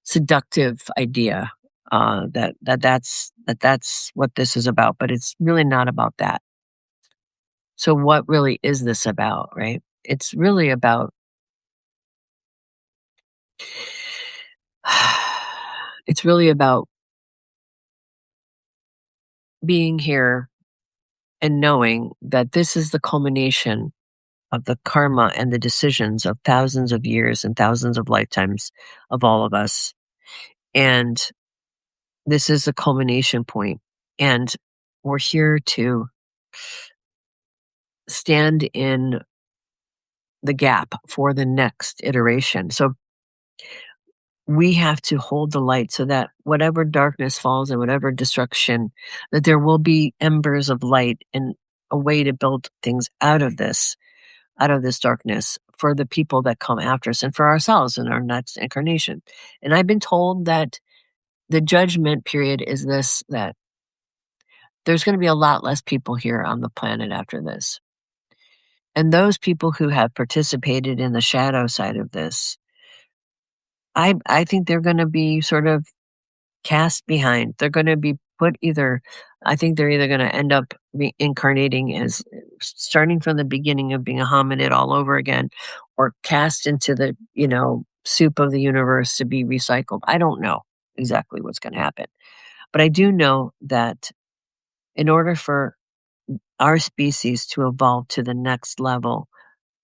seductive idea that's what this is about, but it's really not about that. So what really is this about, right? It's really about it's really about being here and knowing that this is the culmination of the karma and the decisions of thousands of years and thousands of lifetimes of all of us. And this is the culmination point. And we're here to stand in the gap for the next iteration. So we have to hold the light so that whatever darkness falls and whatever destruction, that there will be embers of light and a way to build things out of this darkness for the people that come after us and for ourselves in our next incarnation. And I've been told that the judgment period is this, that there's going to be a lot less people here on the planet after this. And those people who have participated in the shadow side of this, I think they're going to be sort of cast behind. They're going to be put I think they're either going to end up reincarnating as starting from the beginning of being a hominid all over again, or cast into the, soup of the universe to be recycled. I don't know exactly what's going to happen. But I do know that in order for our species to evolve to the next level,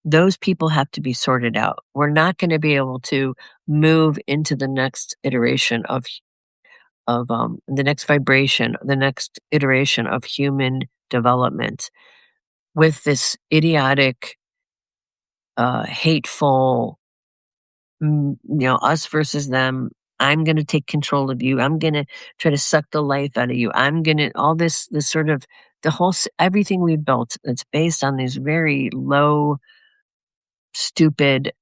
those people have to be sorted out. We're not going to be able to move into the next iteration of the next vibration, the next iteration of human development with this idiotic, hateful, us versus them. I'm going to take control of you. I'm going to try to suck the life out of you. I'm going to all this sort of everything we built. It's based on these very low, stupid,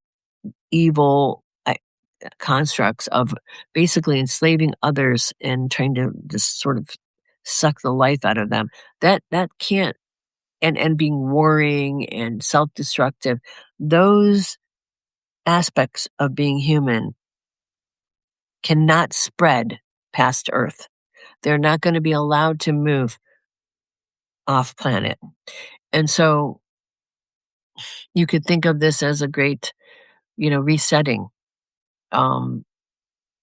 evil constructs of basically enslaving others and trying to just sort of suck the life out of them. That can't, and being warring and self-destructive, those aspects of being human cannot spread past Earth. They're not going to be allowed to move off planet. And so you could think of this as a great, resetting.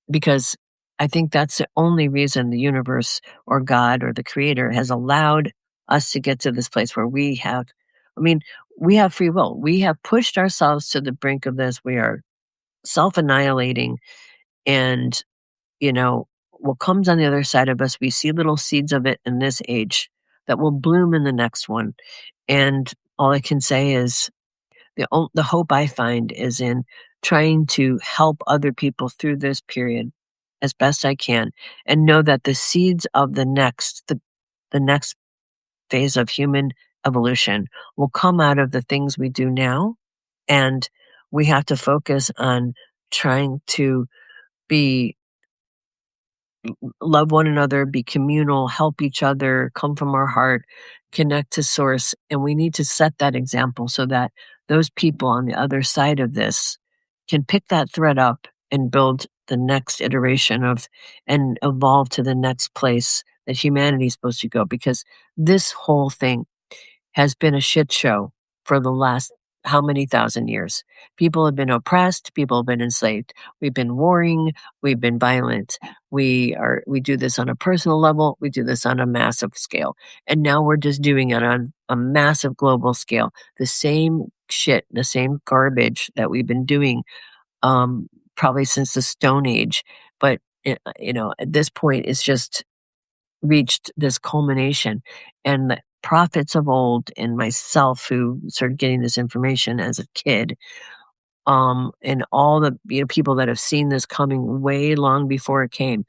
Because I think that's the only reason the universe or God or the creator has allowed us to get to this place where we have free will. We have pushed ourselves to the brink of this. We are self-annihilating, and, what comes on the other side of us, we see little seeds of it in this age that will bloom in the next one. And all I can say is the hope I find is in trying to help other people through this period as best I can, and know that the seeds of the next phase of human evolution will come out of the things we do now, and we have to focus on trying to be love one another, be communal, help each other, come from our heart, connect to source. And we need to set that example so that those people on the other side of this can pick that thread up and build the next iteration of and evolve to the next place that humanity is supposed to go. Because this whole thing has been a shit show for the last how many thousand years. People have been oppressed, people have been enslaved. We've been warring, we've been violent. We do this on a personal level, we do this on a massive scale. And now we're just doing it on a massive global scale. The same shit, the same garbage that we've been doing probably since the Stone Age. But at this point it's just reached this culmination. And the prophets of old and myself who started getting this information as a kid, and all the people that have seen this coming way long before it came,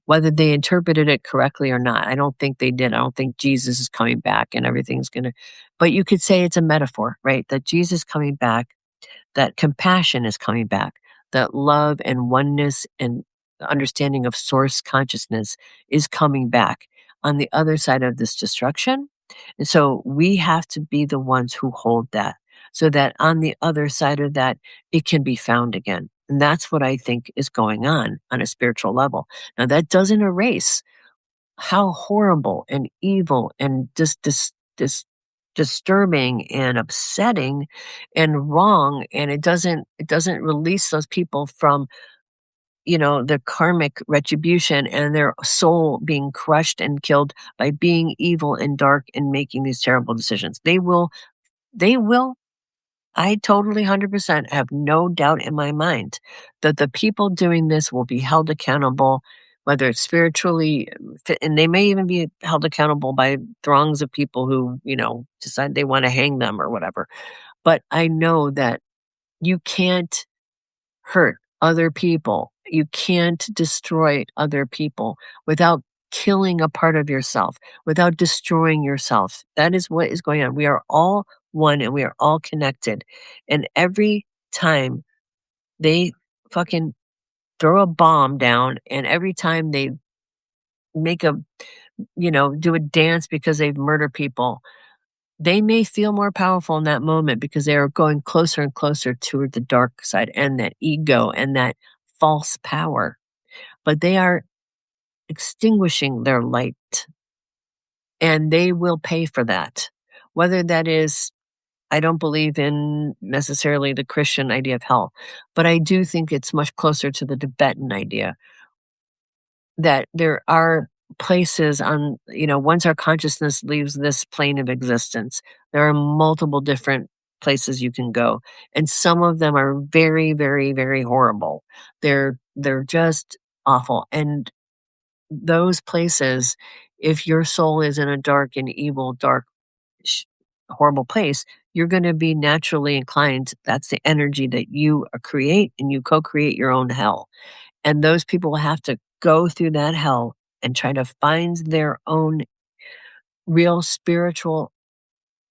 whether they interpreted it correctly or not, I don't think they did. I don't think Jesus is coming back and everything's gonna, but you could say it's a metaphor, right? That Jesus coming back, that compassion is coming back, that love and oneness and the understanding of source consciousness is coming back on the other side of this destruction. And so we have to be the ones who hold that so that on the other side of that, it can be found again. And that's what I think is going on a spiritual level. Now, that doesn't erase how horrible and evil and just disturbing and upsetting and wrong, and it doesn't release those people from the karmic retribution and their soul being crushed and killed by being evil and dark and making these terrible decisions. They will I totally 100% have no doubt in my mind that the people doing this will be held accountable, whether it's spiritually, and they may even be held accountable by throngs of people who, decide they want to hang them or whatever. But I know that you can't hurt other people. You can't destroy other people without killing a part of yourself, without destroying yourself. That is what is going on. We are all one and we are all connected. And every time they fucking throw a bomb down and every time they make do a dance because they've murdered people, they may feel more powerful in that moment because they are going closer and closer toward the dark side and that ego and that false power. But they are extinguishing their light and they will pay for that. Whether that is, I don't believe in necessarily the Christian idea of hell, but I do think it's much closer to the Tibetan idea that there are places once our consciousness leaves this plane of existence, there are multiple different places you can go. And some of them are very, very, very horrible. They're just awful. And those places, if your soul is in a dark and evil, dark, horrible place, you're going to be naturally inclined. That's the energy that you create, and you co-create your own hell. And those people will have to go through that hell and try to find their own real spiritual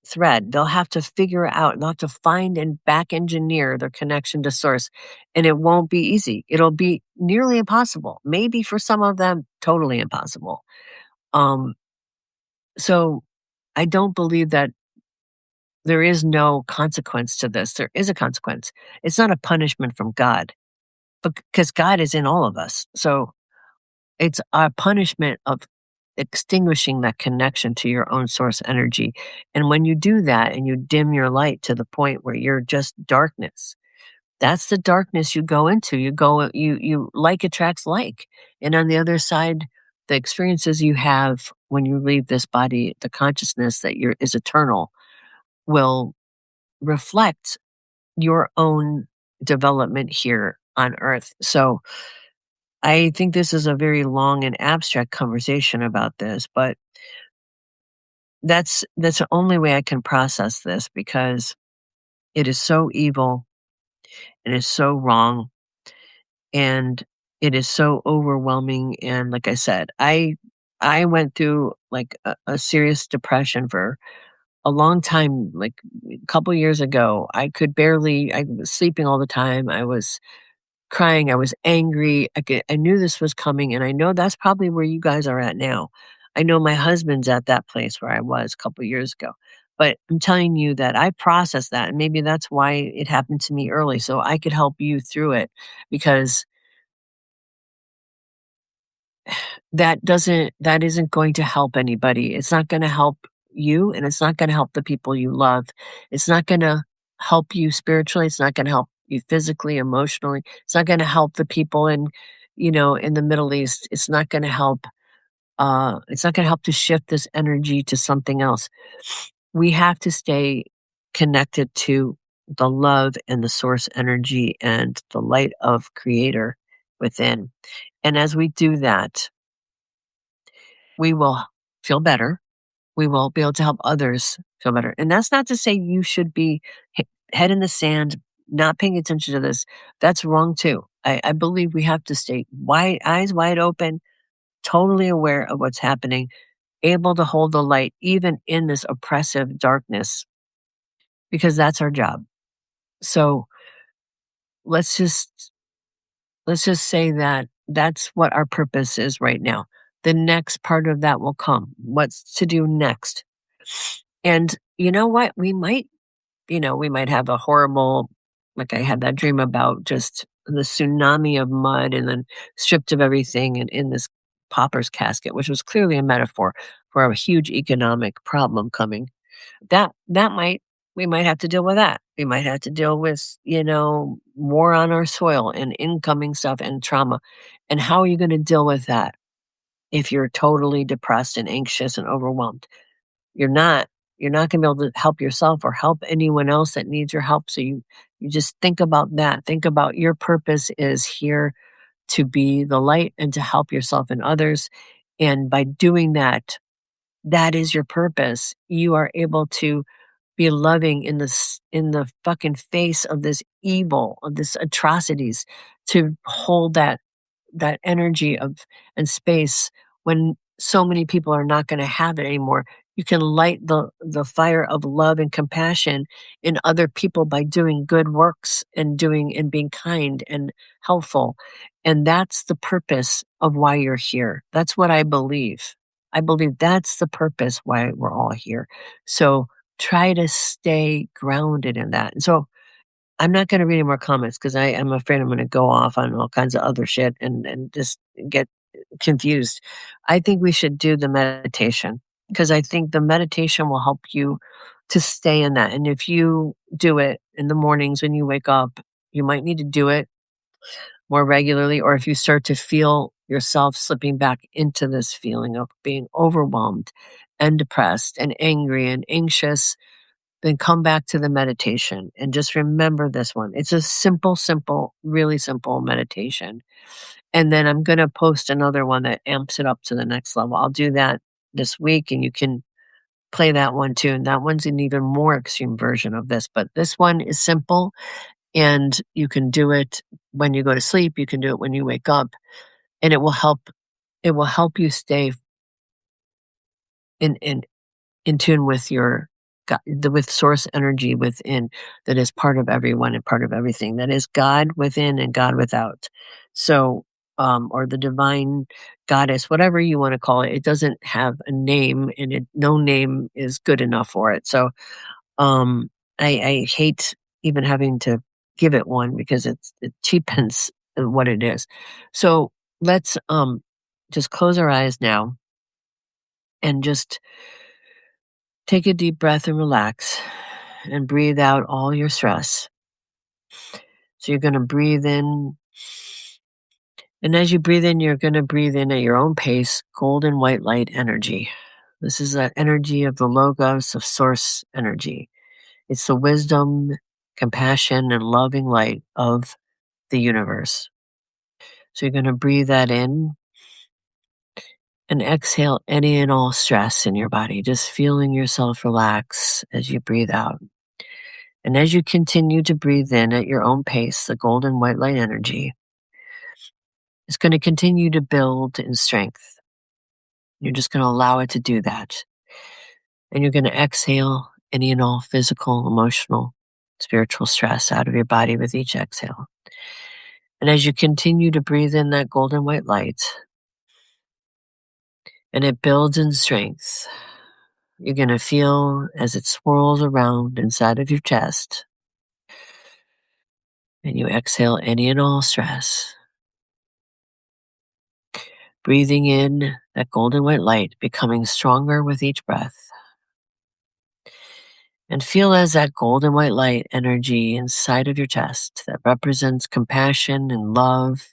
thread. They'll have to figure out, they'll have to find and back engineer their connection to source. And it won't be easy. It'll be nearly impossible. Maybe for some of them, totally impossible. So I don't believe that there is no consequence to this. There is a consequence. It's not a punishment from God, but because God is in all of us. So it's a punishment of extinguishing that connection to your own source energy. And when you do that and you dim your light to the point where you're just darkness, that's the darkness you go into. You like attracts like. And on the other side, the experiences you have when you leave this body, the consciousness that is eternal, will reflect your own development here on earth. So I think this is a very long and abstract conversation about this, but that's the only way I can process this because it is so evil, it is so wrong, and it is so overwhelming. And like I said, I went through, like, a serious depression for a long time, like, a couple years ago. I was sleeping all the time, I was crying, I was angry, I knew this was coming, and I know that's probably where you guys are at now. I know my husband's at that place where I was a couple years ago, but I'm telling you that I processed that, and maybe that's why it happened to me early, so I could help you through it, because that isn't going to help anybody. It's not gonna help you, and it's not gonna help the people you love. It's not gonna help you spiritually, it's not gonna help you physically, emotionally. It's not gonna help the people in the Middle East. It's not gonna help to shift this energy to something else. We have to stay connected to the love and the source energy and the light of creator within. And as we do that, we will feel better. We will be able to help others feel better. And that's not to say you should be head in the sand, not paying attention to this. That's wrong too. I believe we have to stay eyes wide open, totally aware of what's happening, able to hold the light even in this oppressive darkness, because that's our job. So let's just let's just say that that's what our purpose is right now. The next part of that will come. What's to do next? And you know what? We might have a horrible, like I had that dream about just the tsunami of mud and then stripped of everything and in this pauper's casket, which was clearly a metaphor for a huge economic problem coming. That might we might have to deal with that. We might have to deal with, war on our soil and incoming stuff and trauma. And how are you going to deal with that if you're totally depressed and anxious and overwhelmed? You're not. You're not gonna be able to help yourself or help anyone else that needs your help, so you just think about that. Think about your purpose is here to be the light and to help yourself and others, and by doing that, that is your purpose. You are able to be loving in the fucking face of this evil, of this atrocities, to hold that energy of and space when so many people are not going to have it anymore. You can light the fire of love and compassion in other people by doing good works and being kind and helpful. And that's the purpose of why you're here. That's what I believe. I believe that's the purpose why we're all here. So try to stay grounded in that. And so I'm not gonna read any more comments because I'm afraid I'm gonna go off on all kinds of other shit and just get confused. I think we should do the meditation because I think the meditation will help you to stay in that. And if you do it in the mornings when you wake up, you might need to do it more regularly, or if you start to feel yourself slipping back into this feeling of being overwhelmed and depressed and angry and anxious, then come back to the meditation and just remember this one. It's a simple, simple, really simple meditation. And then I'm going to post another one that amps it up to the next level. I'll do that this week and you can play that one too. And that one's an even more extreme version of this, but this one is simple and you can do it when you go to sleep. You can do it when you wake up and it will help you stay in in tune with your with source energy within that is part of everyone and part of everything. That is God within and God without. So, or the divine goddess, whatever you want to call it, it doesn't have a name, and no name is good enough for it. So, um, I hate even having to give it one because it cheapens what it is. So let's just close our eyes now and just take a deep breath and relax and breathe out all your stress. So you're going to breathe in. And as you breathe in, you're going to breathe in at your own pace, golden white light energy. This is that energy of the Logos of source energy. It's the wisdom, compassion, and loving light of the universe. So you're going to breathe that in and exhale any and all stress in your body, just feeling yourself relax as you breathe out. And as you continue to breathe in at your own pace, the golden white light energy is going to continue to build in strength. You're just going to allow it to do that. And you're going to exhale any and all physical, emotional, spiritual stress out of your body with each exhale. And as you continue to breathe in that golden white light, and it builds in strength, you're going to feel as it swirls around inside of your chest. And you exhale any and all stress. Breathing in that golden white light, becoming stronger with each breath. And feel as that golden white light energy inside of your chest that represents compassion and love,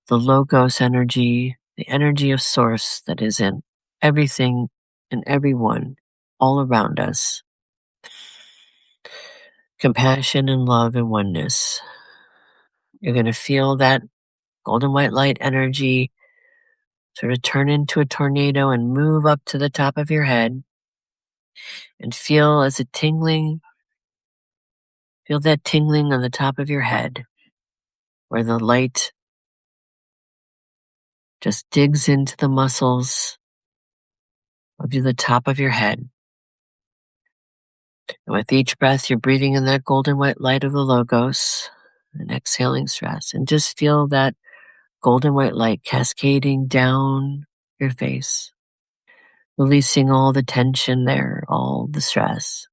the Logos energy, the energy of Source that is in everything and everyone all around us. Compassion and love and oneness. You're going to feel that golden white light energy sort of turn into a tornado and move up to the top of your head and feel as a tingling, feel that tingling on the top of your head where the light just digs into the muscles of the top of your head. And with each breath, you're breathing in that golden white light of the Logos and exhaling stress. And just feel that golden white light cascading down your face, releasing all the tension there, all the stress.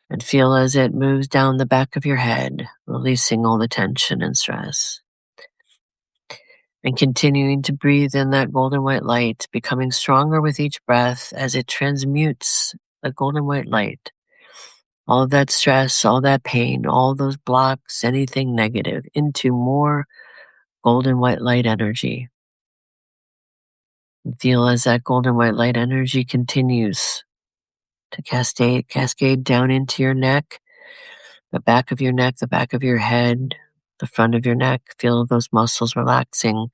And feel as it moves down the back of your head, releasing all the tension and stress. And continuing to breathe in that golden white light, becoming stronger with each breath as it transmutes the golden white light. All of that stress, all that pain, all those blocks, anything negative, into more golden white light energy. And feel as that golden white light energy continues to cascade down into your neck, the back of your neck, the back of your head, the front of your neck. Feel those muscles relaxing.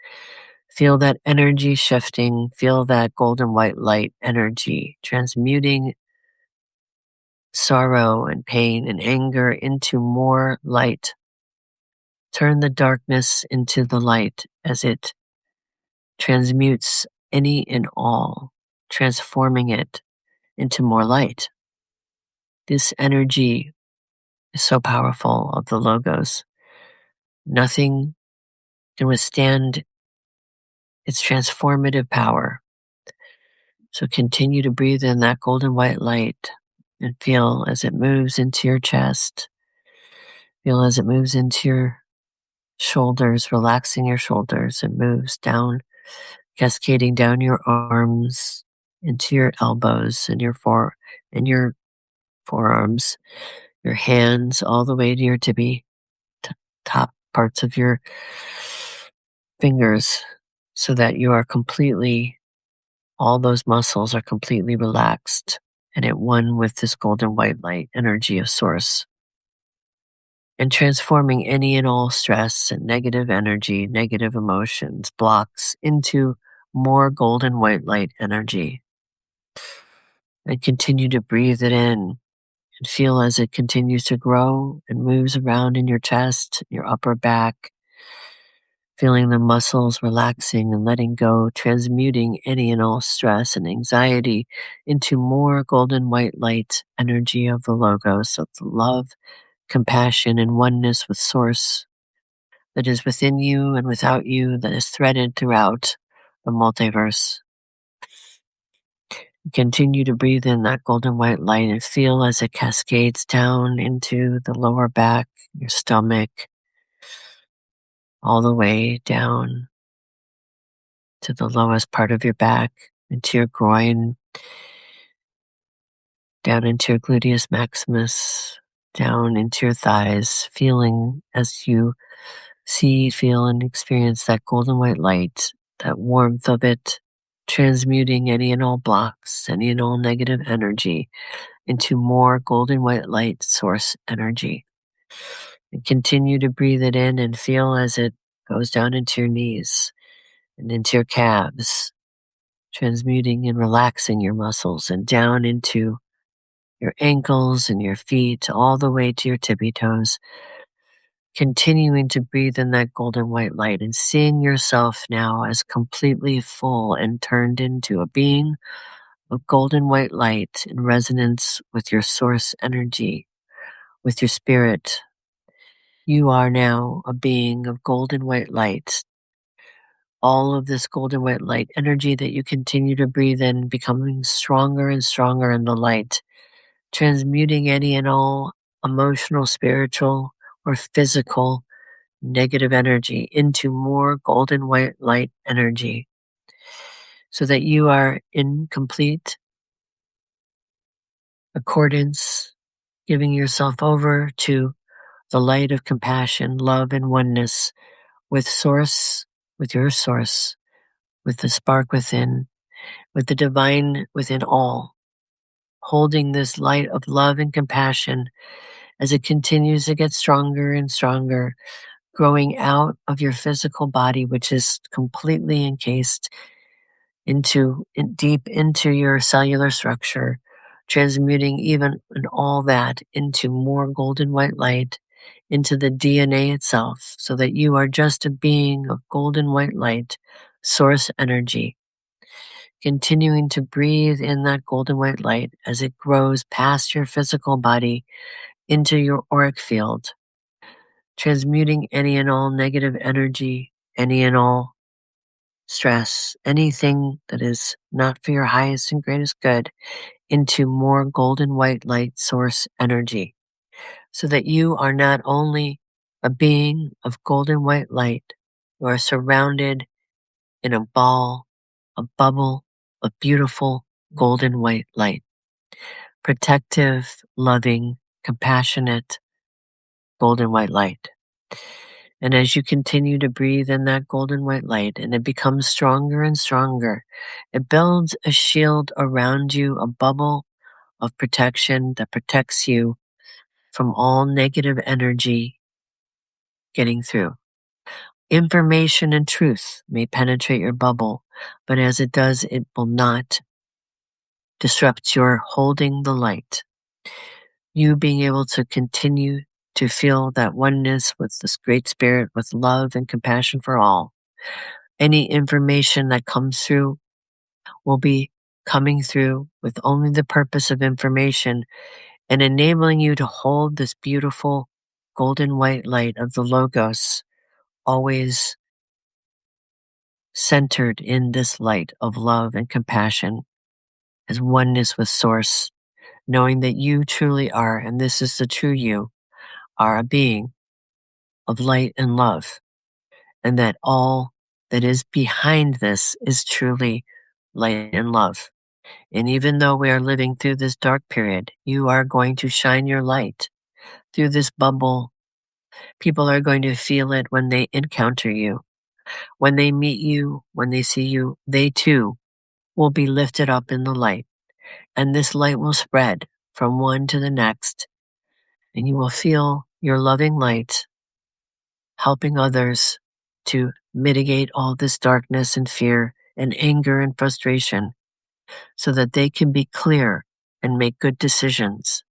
Feel that energy shifting. Feel that golden white light energy transmuting sorrow and pain and anger into more light. Turn the darkness into the light as it transmutes any and all, transforming it into more light. This energy is so powerful of the Logos. Nothing can withstand its transformative power. So continue to breathe in that golden white light and feel as it moves into your chest. Feel as it moves into your shoulders, relaxing your shoulders. It moves down, cascading down your arms into your elbows and your forearms, your hands all the way to your top parts of your fingers, so that you are completely, all those muscles are completely relaxed and at one with this golden white light energy of Source. And transforming any and all stress and negative energy, negative emotions, blocks into more golden white light energy. And continue to breathe it in and feel as it continues to grow and moves around in your chest, your upper back, feeling the muscles relaxing and letting go, transmuting any and all stress and anxiety into more golden white light energy of the Logos, of the love, compassion, and oneness with Source that is within you and without you, that is threaded throughout the multiverse. Continue to breathe in that golden white light and feel as it cascades down into the lower back, your stomach, all the way down to the lowest part of your back, into your groin, down into your gluteus maximus, down into your thighs, feeling as you see, feel, and experience that golden white light, that warmth of it, transmuting any and all blocks, any and all negative energy into more golden white light Source energy. And continue to breathe it in and feel as it goes down into your knees and into your calves, transmuting and relaxing your muscles, and down into your ankles and your feet, all the way to your tippy toes, continuing to breathe in that golden white light and seeing yourself now as completely full and turned into a being of golden white light in resonance with your source energy, with your spirit. You are now a being of golden white light. All of this golden white light energy that you continue to breathe in, becoming stronger and stronger in the light, transmuting any and all emotional, spiritual, or physical negative energy into more golden white light energy, so that you are in complete accordance, giving yourself over to the light of compassion, love, and oneness with Source, with your Source, with the spark within, with the divine within all, holding this light of love and compassion as it continues to get stronger and stronger, growing out of your physical body, which is completely encased deep into your cellular structure, transmuting even and all that into more golden white light, into the DNA itself, so that you are just a being of golden white light, source energy, continuing to breathe in that golden white light as it grows past your physical body into your auric field, transmuting any and all negative energy, any and all stress, anything that is not for your highest and greatest good, into more golden white light source energy, so that you are not only a being of golden white light, you are surrounded in a ball, a bubble of beautiful golden white light, protective, loving, compassionate golden white light. And as you continue to breathe in that golden white light and it becomes stronger and stronger, it builds a shield around you, a bubble of protection that protects you from all negative energy getting through. Information and truth may penetrate your bubble, but as it does, it will not disrupt your holding the light. You being able to continue to feel that oneness with this great spirit, with love and compassion for all. Any information that comes through will be coming through with only the purpose of information and enabling you to hold this beautiful golden white light of the Logos, always centered in this light of love and compassion as oneness with Source, knowing that you truly are, and this is the true you, are a being of light and love, and that all that is behind this is truly light and love. And even though we are living through this dark period, you are going to shine your light through this bubble. People are going to feel it when they encounter you. When they meet you, when they see you, they too will be lifted up in the light. And this light will spread from one to the next. And you will feel your loving light helping others to mitigate all this darkness and fear and anger and frustration, so that they can be clear and make good decisions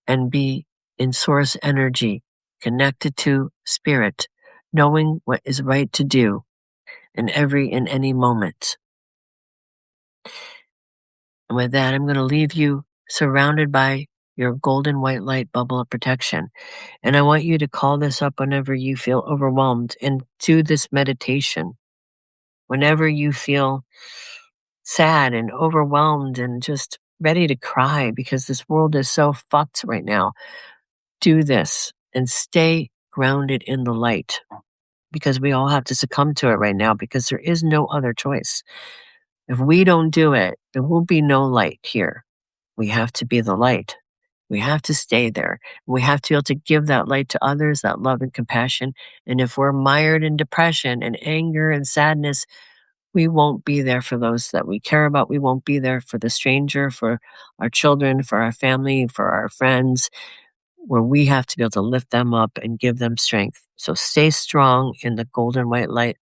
and be in source energy, connected to spirit, knowing what is right to do in any moment. And with that, I'm going to leave you surrounded by your golden white light bubble of protection. And I want you to call this up whenever you feel overwhelmed and do this meditation. Whenever you feel sad and overwhelmed and just ready to cry because this world is so fucked right now, do this and stay grounded in the light, because we all have to succumb to it right now because there is no other choice. If we don't do it, there will be no light here. We have to be the light. We have to stay there. We have to be able to give that light to others, that love and compassion. And if we're mired in depression and anger and sadness, we won't be there for those that we care about. We won't be there for the stranger, for our children, for our family, for our friends, where we have to be able to lift them up and give them strength. So stay strong in the golden white light,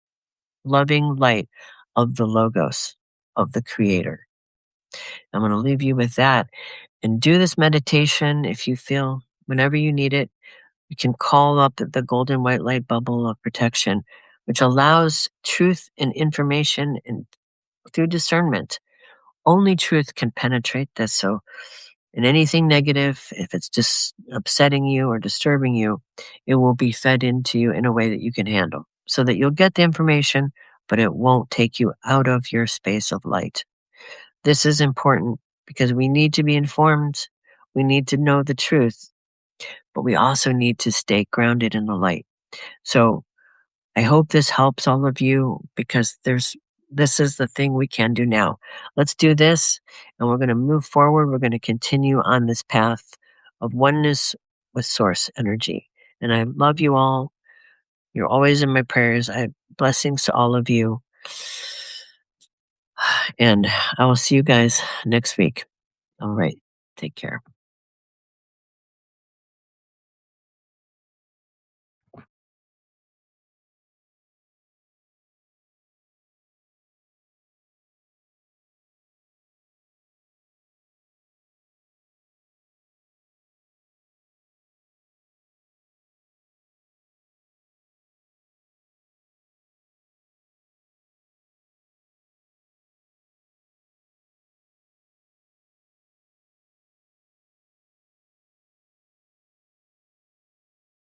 loving light of the Logos, of the Creator. I'm going to leave you with that and do this meditation if you feel, whenever you need it. You can call up the golden white light bubble of protection, which allows truth and information and through discernment. Only truth can penetrate this. So, in anything negative, if it's just upsetting you or disturbing you, it will be fed into you in a way that you can handle so that you'll get the information, but it won't take you out of your space of light. This is important because we need to be informed. We need to know the truth, but we also need to stay grounded in the light. So I hope this helps all of you because this is the thing we can do now. Let's do this and we're going to move forward. We're going to continue on this path of oneness with source energy. And I love you all. You're always in my prayers. I blessings to all of you. And I will see you guys next week. All right. Take care.